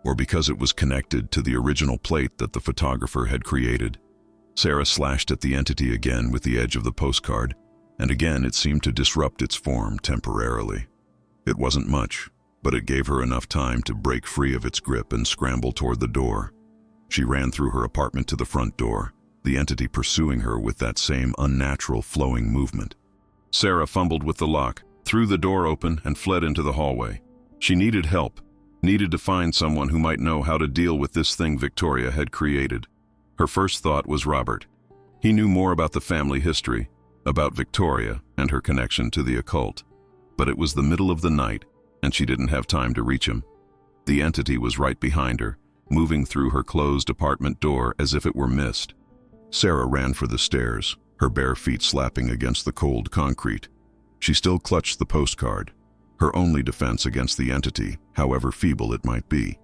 or because it was connected to the original plate that the photographer had created. Sarah slashed at the entity again with the edge of the postcard, and again it seemed to disrupt its form temporarily. It wasn't much, but it gave her enough time to break free of its grip and scramble toward the door. She ran through her apartment to the front door, the entity pursuing her with that same unnatural flowing movement. Sarah fumbled with the lock, threw the door open, and fled into the hallway. She needed help, needed to find someone who might know how to deal with this thing Victoria had created. Her first thought was Robert. He knew more about the family history, about Victoria and her connection to the occult. But it was the middle of the night, and she didn't have time to reach him. The entity was right behind her, moving through her closed apartment door as if it were mist. Sarah ran for the stairs, her bare feet slapping against the cold concrete. She still clutched the postcard, her only defense against the entity, however feeble it might be.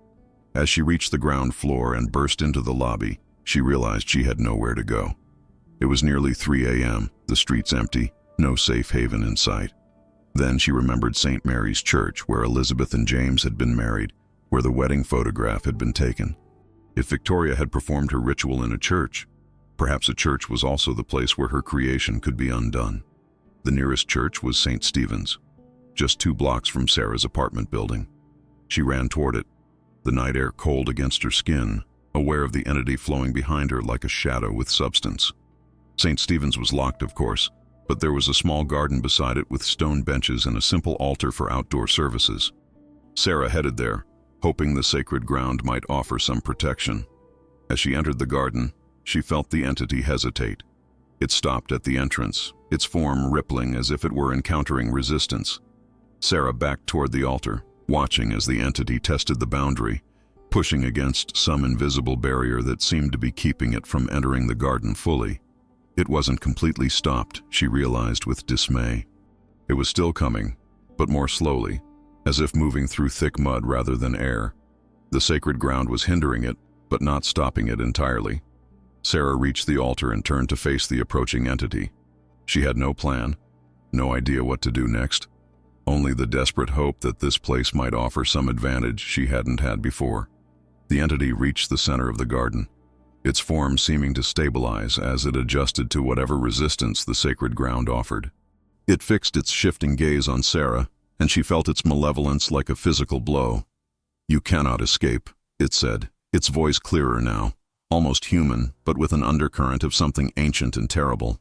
As she reached the ground floor and burst into the lobby, she realized she had nowhere to go. It was nearly 3 a.m., the streets empty, no safe haven in sight. Then she remembered St. Mary's Church, where Elizabeth and James had been married, where the wedding photograph had been taken. If Victoria had performed her ritual in a church, perhaps a church was also the place where her creation could be undone. The nearest church was St. Stephen's, just 2 blocks from Sarah's apartment building. She ran toward it, the night air cold against her skin, aware of the entity flowing behind her like a shadow with substance. St. Stephen's was locked, of course, but there was a small garden beside it with stone benches and a simple altar for outdoor services. Sarah headed there, hoping the sacred ground might offer some protection. As she entered the garden, she felt the entity hesitate. It stopped at the entrance, its form rippling as if it were encountering resistance. Sarah backed toward the altar, watching as the entity tested the boundary, pushing against some invisible barrier that seemed to be keeping it from entering the garden fully. It wasn't completely stopped, she realized with dismay. It was still coming, but more slowly, as if moving through thick mud rather than air. The sacred ground was hindering it, but not stopping it entirely. Sarah reached the altar and turned to face the approaching entity. She had no plan, no idea what to do next, only the desperate hope that this place might offer some advantage she hadn't had before. The entity reached the center of the garden, its form seeming to stabilize as it adjusted to whatever resistance the sacred ground offered. It fixed its shifting gaze on Sarah, and she felt its malevolence like a physical blow. "You cannot escape," it said, its voice clearer now, almost human, but with an undercurrent of something ancient and terrible.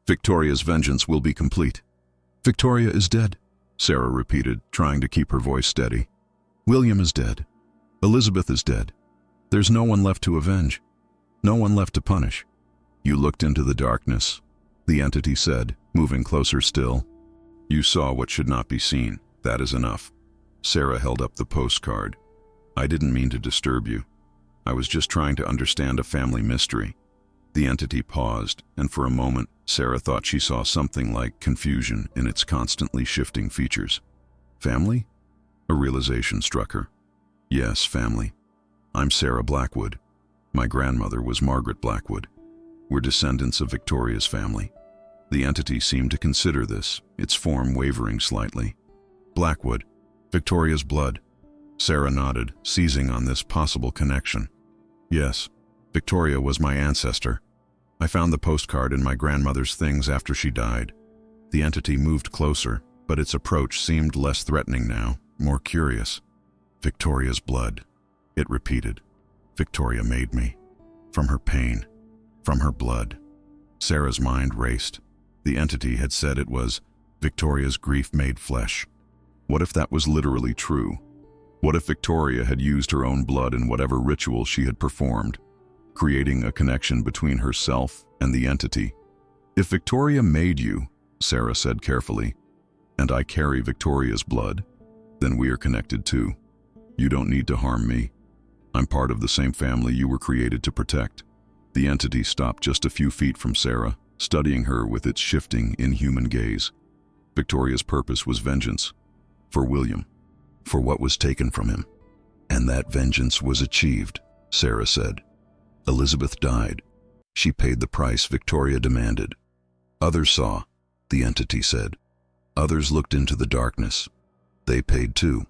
"Victoria's vengeance will be complete." "Victoria is dead," Sarah repeated, trying to keep her voice steady. "William is dead. Elizabeth is dead. There's no one left to avenge. No one left to punish." "You looked into the darkness," the entity said, moving closer still. "You saw what should not be seen. That is enough." Sarah held up the postcard. "I didn't mean to disturb you. I was just trying to understand a family mystery." The entity paused, and for a moment, Sarah thought she saw something like confusion in its constantly shifting features. "Family?" A realization struck her. "Yes, family. I'm Sarah Blackwood. My grandmother was Margaret Blackwood. We're descendants of Victoria's family." The entity seemed to consider this, its form wavering slightly. "Blackwood, Victoria's blood." Sarah nodded, seizing on this possible connection. "Yes, Victoria was my ancestor. I found the postcard in my grandmother's things after she died." The entity moved closer, but its approach seemed less threatening now, more curious. "Victoria's blood," it repeated. "Victoria made me. From her pain, from her blood." Sarah's mind raced. The entity had said it was Victoria's grief made flesh. What if that was literally true? What if Victoria had used her own blood in whatever ritual she had performed, creating a connection between herself and the entity? "If Victoria made you," Sarah said carefully, "and I carry Victoria's blood, then we are connected too. You don't need to harm me. I'm part of the same family you were created to protect." The entity stopped just a few feet from Sarah, studying her with its shifting, inhuman gaze. Victoria's purpose was vengeance. For William. For what was taken from him. "And that vengeance was achieved," Sarah said. "Elizabeth died. She paid the price Victoria demanded. Others saw," the entity said. "Others looked into the darkness. They paid too."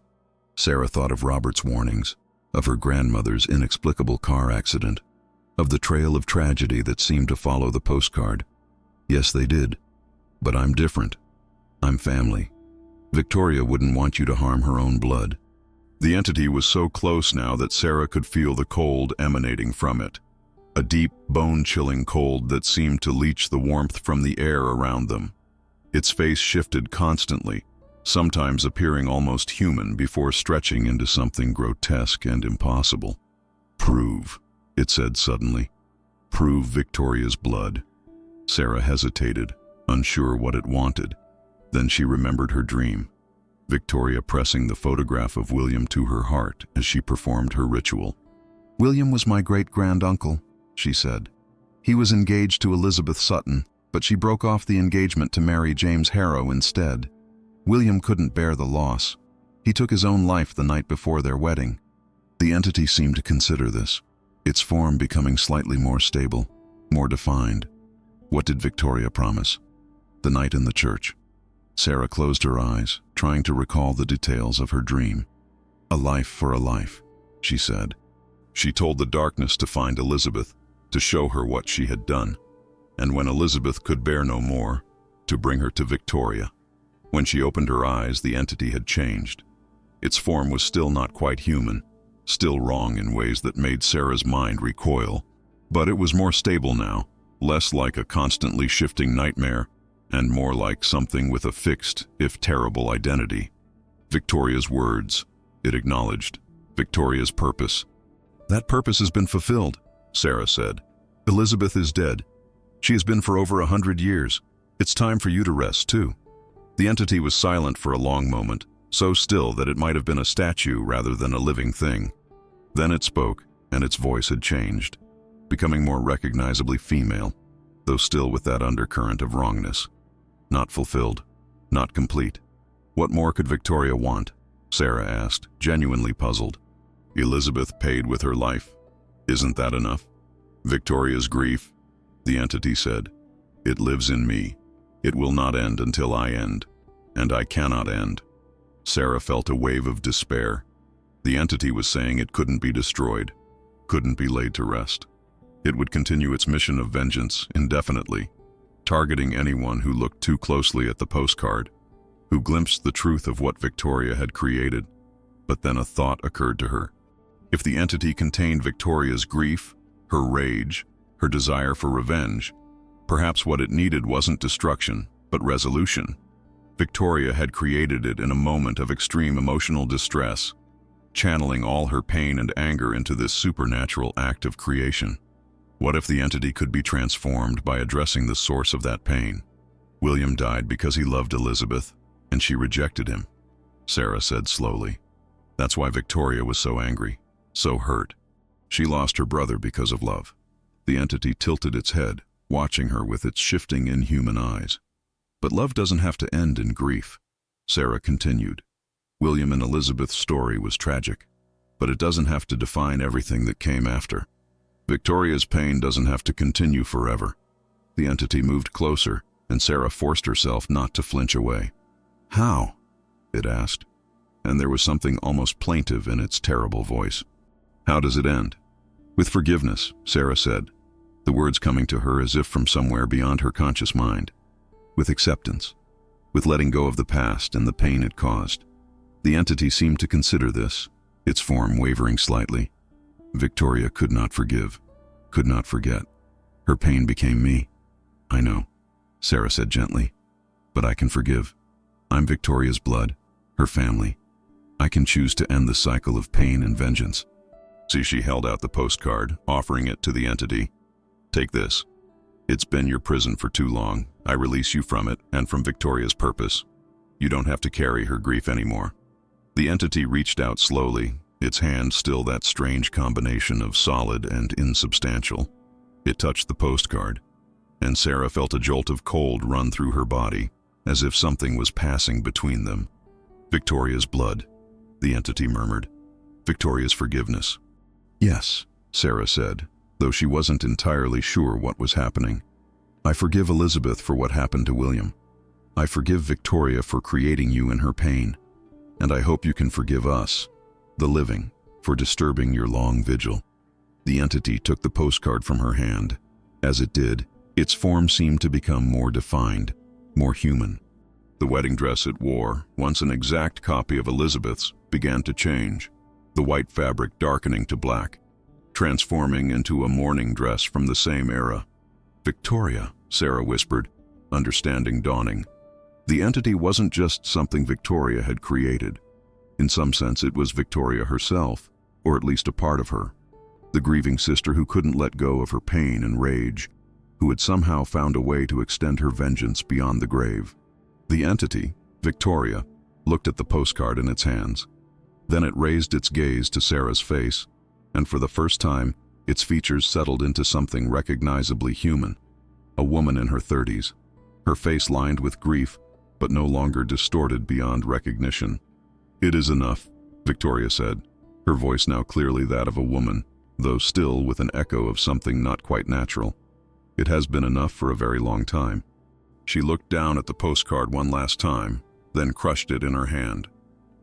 Sarah thought of Robert's warnings, of her grandmother's inexplicable car accident, of the trail of tragedy that seemed to follow the postcard. "Yes, they did. But I'm different. I'm family. Victoria wouldn't want you to harm her own blood." The entity was so close now that Sarah could feel the cold emanating from it. A deep, bone-chilling cold that seemed to leach the warmth from the air around them. Its face shifted constantly, sometimes appearing almost human before stretching into something grotesque and impossible. "Prove," it said suddenly. "Prove Victoria's blood." Sarah hesitated, unsure what it wanted. Then she remembered her dream. Victoria pressing the photograph of William to her heart as she performed her ritual. "William was my great-granduncle," she said. "He was engaged to Elizabeth Sutton, but she broke off the engagement to marry James Harrow instead. William couldn't bear the loss. He took his own life the night before their wedding." The entity seemed to consider this, its form becoming slightly more stable, more defined. What did Victoria promise? The night in the church. Sarah closed her eyes, trying to recall the details of her dream. "A life for a life," she said. She told the darkness to find Elizabeth, to show her what she had done. And when Elizabeth could bear no more, to bring her to Victoria. When she opened her eyes, the entity had changed. Its form was still not quite human, still wrong in ways that made Sarah's mind recoil. But it was more stable now, less like a constantly shifting nightmare, and more like something with a fixed, if terrible, identity. Victoria's words, it acknowledged. Victoria's purpose. "That purpose has been fulfilled," Sarah said. "Elizabeth is dead. She has been for over 100 years. It's time for you to rest, too." The entity was silent for a long moment, so still that it might have been a statue rather than a living thing. Then it spoke, and its voice had changed, becoming more recognizably female, though still with that undercurrent of wrongness. Not fulfilled, not complete. What more could Victoria want? Sarah asked, genuinely puzzled. Elizabeth paid with her life. Isn't that enough? Victoria's grief, the entity said. It lives in me. It will not end until I end, and I cannot end. Sarah felt a wave of despair. The entity was saying it couldn't be destroyed, couldn't be laid to rest. It would continue its mission of vengeance indefinitely, targeting anyone who looked too closely at the postcard, who glimpsed the truth of what Victoria had created. But then a thought occurred to her. If the entity contained Victoria's grief, her rage, her desire for revenge, perhaps what it needed wasn't destruction, but resolution. Victoria had created it in a moment of extreme emotional distress, channeling all her pain and anger into this supernatural act of creation. What if the entity could be transformed by addressing the source of that pain? William died because he loved Elizabeth, and she rejected him, Sarah said slowly. That's why Victoria was so angry, so hurt. She lost her brother because of love. The entity tilted its head, watching her with its shifting, inhuman eyes. But love doesn't have to end in grief, Sarah continued. William and Elizabeth's story was tragic, but it doesn't have to define everything that came after. Victoria's pain doesn't have to continue forever. The entity moved closer, and Sarah forced herself not to flinch away. How? It asked, and there was something almost plaintive in its terrible voice. How does it end? With forgiveness, Sarah said, the words coming to her as if from somewhere beyond her conscious mind. With acceptance, with letting go of the past and the pain it caused. The entity seemed to consider this, its form wavering slightly. Victoria could not forgive, could not forget. Her pain became me. I know, Sarah said gently, but I can forgive. I'm Victoria's blood, her family. I can choose to end the cycle of pain and vengeance. See, she held out the postcard, offering it to the entity. Take this. It's been your prison for too long. I release you from it and from Victoria's purpose. You don't have to carry her grief anymore. The entity reached out slowly, its hand still that strange combination of solid and insubstantial. It touched the postcard, and Sarah felt a jolt of cold run through her body, as if something was passing between them. Victoria's blood, the entity murmured. Victoria's forgiveness. Yes, Sarah said, though she wasn't entirely sure what was happening. I forgive Elizabeth for what happened to William. I forgive Victoria for creating you in her pain. And I hope you can forgive us, the living, for disturbing your long vigil. The entity took the postcard from her hand. As it did, its form seemed to become more defined, more human. The wedding dress it wore, once an exact copy of Elizabeth's, began to change, the white fabric darkening to black, transforming into a mourning dress from the same era. Victoria, Sarah whispered, understanding dawning. The entity wasn't just something Victoria had created. In some sense, it was Victoria herself, or at least a part of her. The grieving sister who couldn't let go of her pain and rage, who had somehow found a way to extend her vengeance beyond the grave. The entity, Victoria, looked at the postcard in its hands. Then it raised its gaze to Sarah's face, and for the first time, its features settled into something recognizably human. A woman in her 30s, her face lined with grief, but no longer distorted beyond recognition. It is enough, Victoria said, her voice now clearly that of a woman, though still with an echo of something not quite natural. It has been enough for a very long time. She looked down at the postcard one last time, then crushed it in her hand.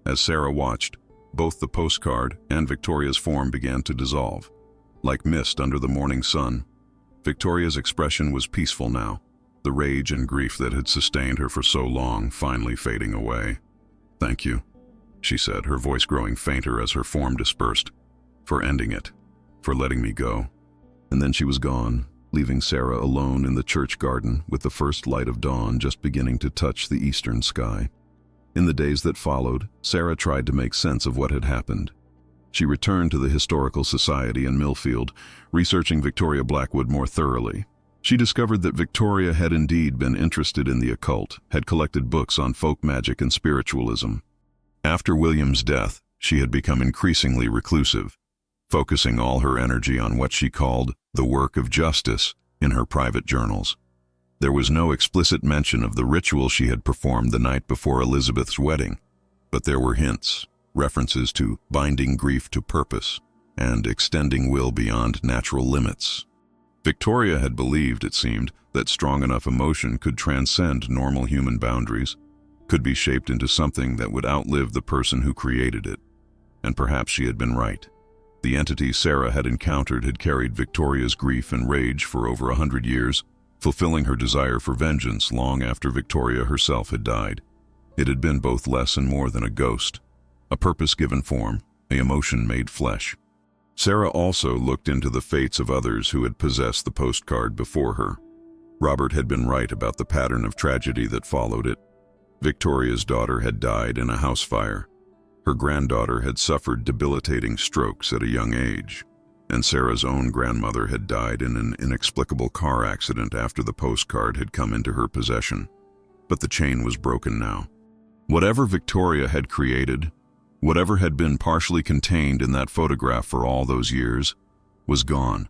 As Sarah watched, both the postcard and Victoria's form began to dissolve. Like mist under the morning sun, Victoria's expression was peaceful now, the rage and grief that had sustained her for so long finally fading away. Thank you, she said, her voice growing fainter as her form dispersed, for ending it, for letting me go. And then she was gone, leaving Sarah alone in the church garden with the first light of dawn just beginning to touch the eastern sky. In the days that followed, Sarah tried to make sense of what had happened. She returned to the Historical Society in Millfield, researching Victoria Blackwood more thoroughly. She discovered that Victoria had indeed been interested in the occult, had collected books on folk magic and spiritualism. After William's death, she had become increasingly reclusive, focusing all her energy on what she called the work of justice in her private journals. There was no explicit mention of the ritual she had performed the night before Elizabeth's wedding, but there were hints, references to binding grief to purpose and extending will beyond natural limits. Victoria had believed, it seemed, that strong enough emotion could transcend normal human boundaries, could be shaped into something that would outlive the person who created it. And perhaps she had been right. The entity Sarah had encountered had carried Victoria's grief and rage for over 100 years, fulfilling her desire for vengeance long after Victoria herself had died. It had been both less and more than a ghost, a purpose given form, an emotion made flesh. Sarah also looked into the fates of others who had possessed the postcard before her. Robert had been right about the pattern of tragedy that followed it. Victoria's daughter had died in a house fire. Her granddaughter had suffered debilitating strokes at a young age, and Sarah's own grandmother had died in an inexplicable car accident after the postcard had come into her possession. But the chain was broken now. Whatever Victoria had created, whatever had been partially contained in that photograph for all those years, was gone.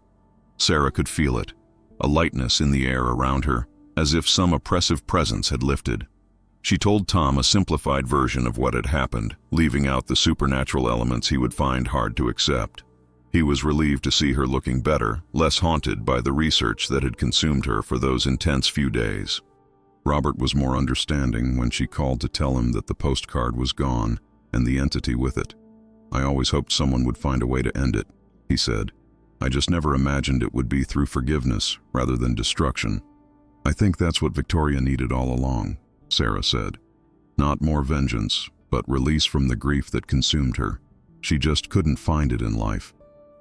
Sarah could feel it, a lightness in the air around her, as if some oppressive presence had lifted. She told Tom a simplified version of what had happened, leaving out the supernatural elements he would find hard to accept. He was relieved to see her looking better, less haunted by the research that had consumed her for those intense few days. Robert was more understanding when she called to tell him that the postcard was gone, and the entity with it. "I always hoped someone would find a way to end it," he said. "I just never imagined it would be through forgiveness rather than destruction." "I think that's what Victoria needed all along," Sarah said. "Not more vengeance, but release from the grief that consumed her. She just couldn't find it in life."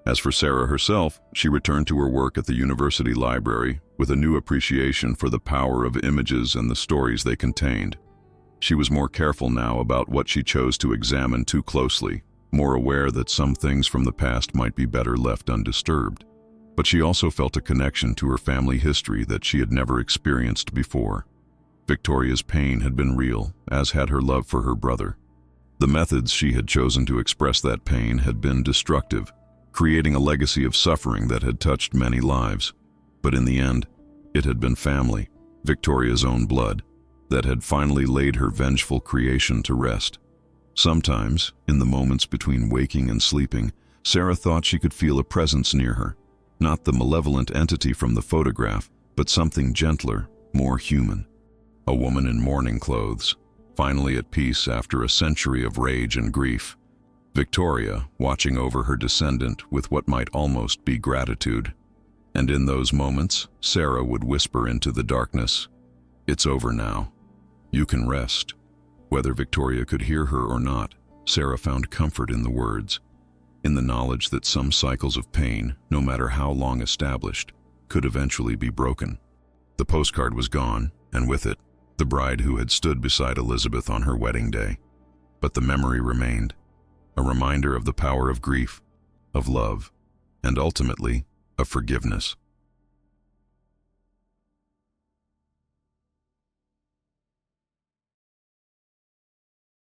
As for Sarah herself, she returned to her work at the university library with a new appreciation for the power of images and the stories they contained. She was more careful now about what she chose to examine too closely, more aware that some things from the past might be better left undisturbed. But she also felt a connection to her family history that she had never experienced before. Victoria's pain had been real, as had her love for her brother. The methods she had chosen to express that pain had been destructive, creating a legacy of suffering that had touched many lives. But in the end, it had been family, Victoria's own blood, that had finally laid her vengeful creation to rest. Sometimes, in the moments between waking and sleeping, Sarah thought she could feel a presence near her, not the malevolent entity from the photograph, but something gentler, more human. A woman in mourning clothes, finally at peace after a century of rage and grief. Victoria, watching over her descendant with what might almost be gratitude. And in those moments, Sarah would whisper into the darkness, "It's over now. You can rest." Whether Victoria could hear her or not, Sarah found comfort in the words, in the knowledge that some cycles of pain, no matter how long established, could eventually be broken. The postcard was gone, and with it, the bride who had stood beside Elizabeth on her wedding day. But the memory remained, a reminder of the power of grief, of love, and ultimately, of forgiveness.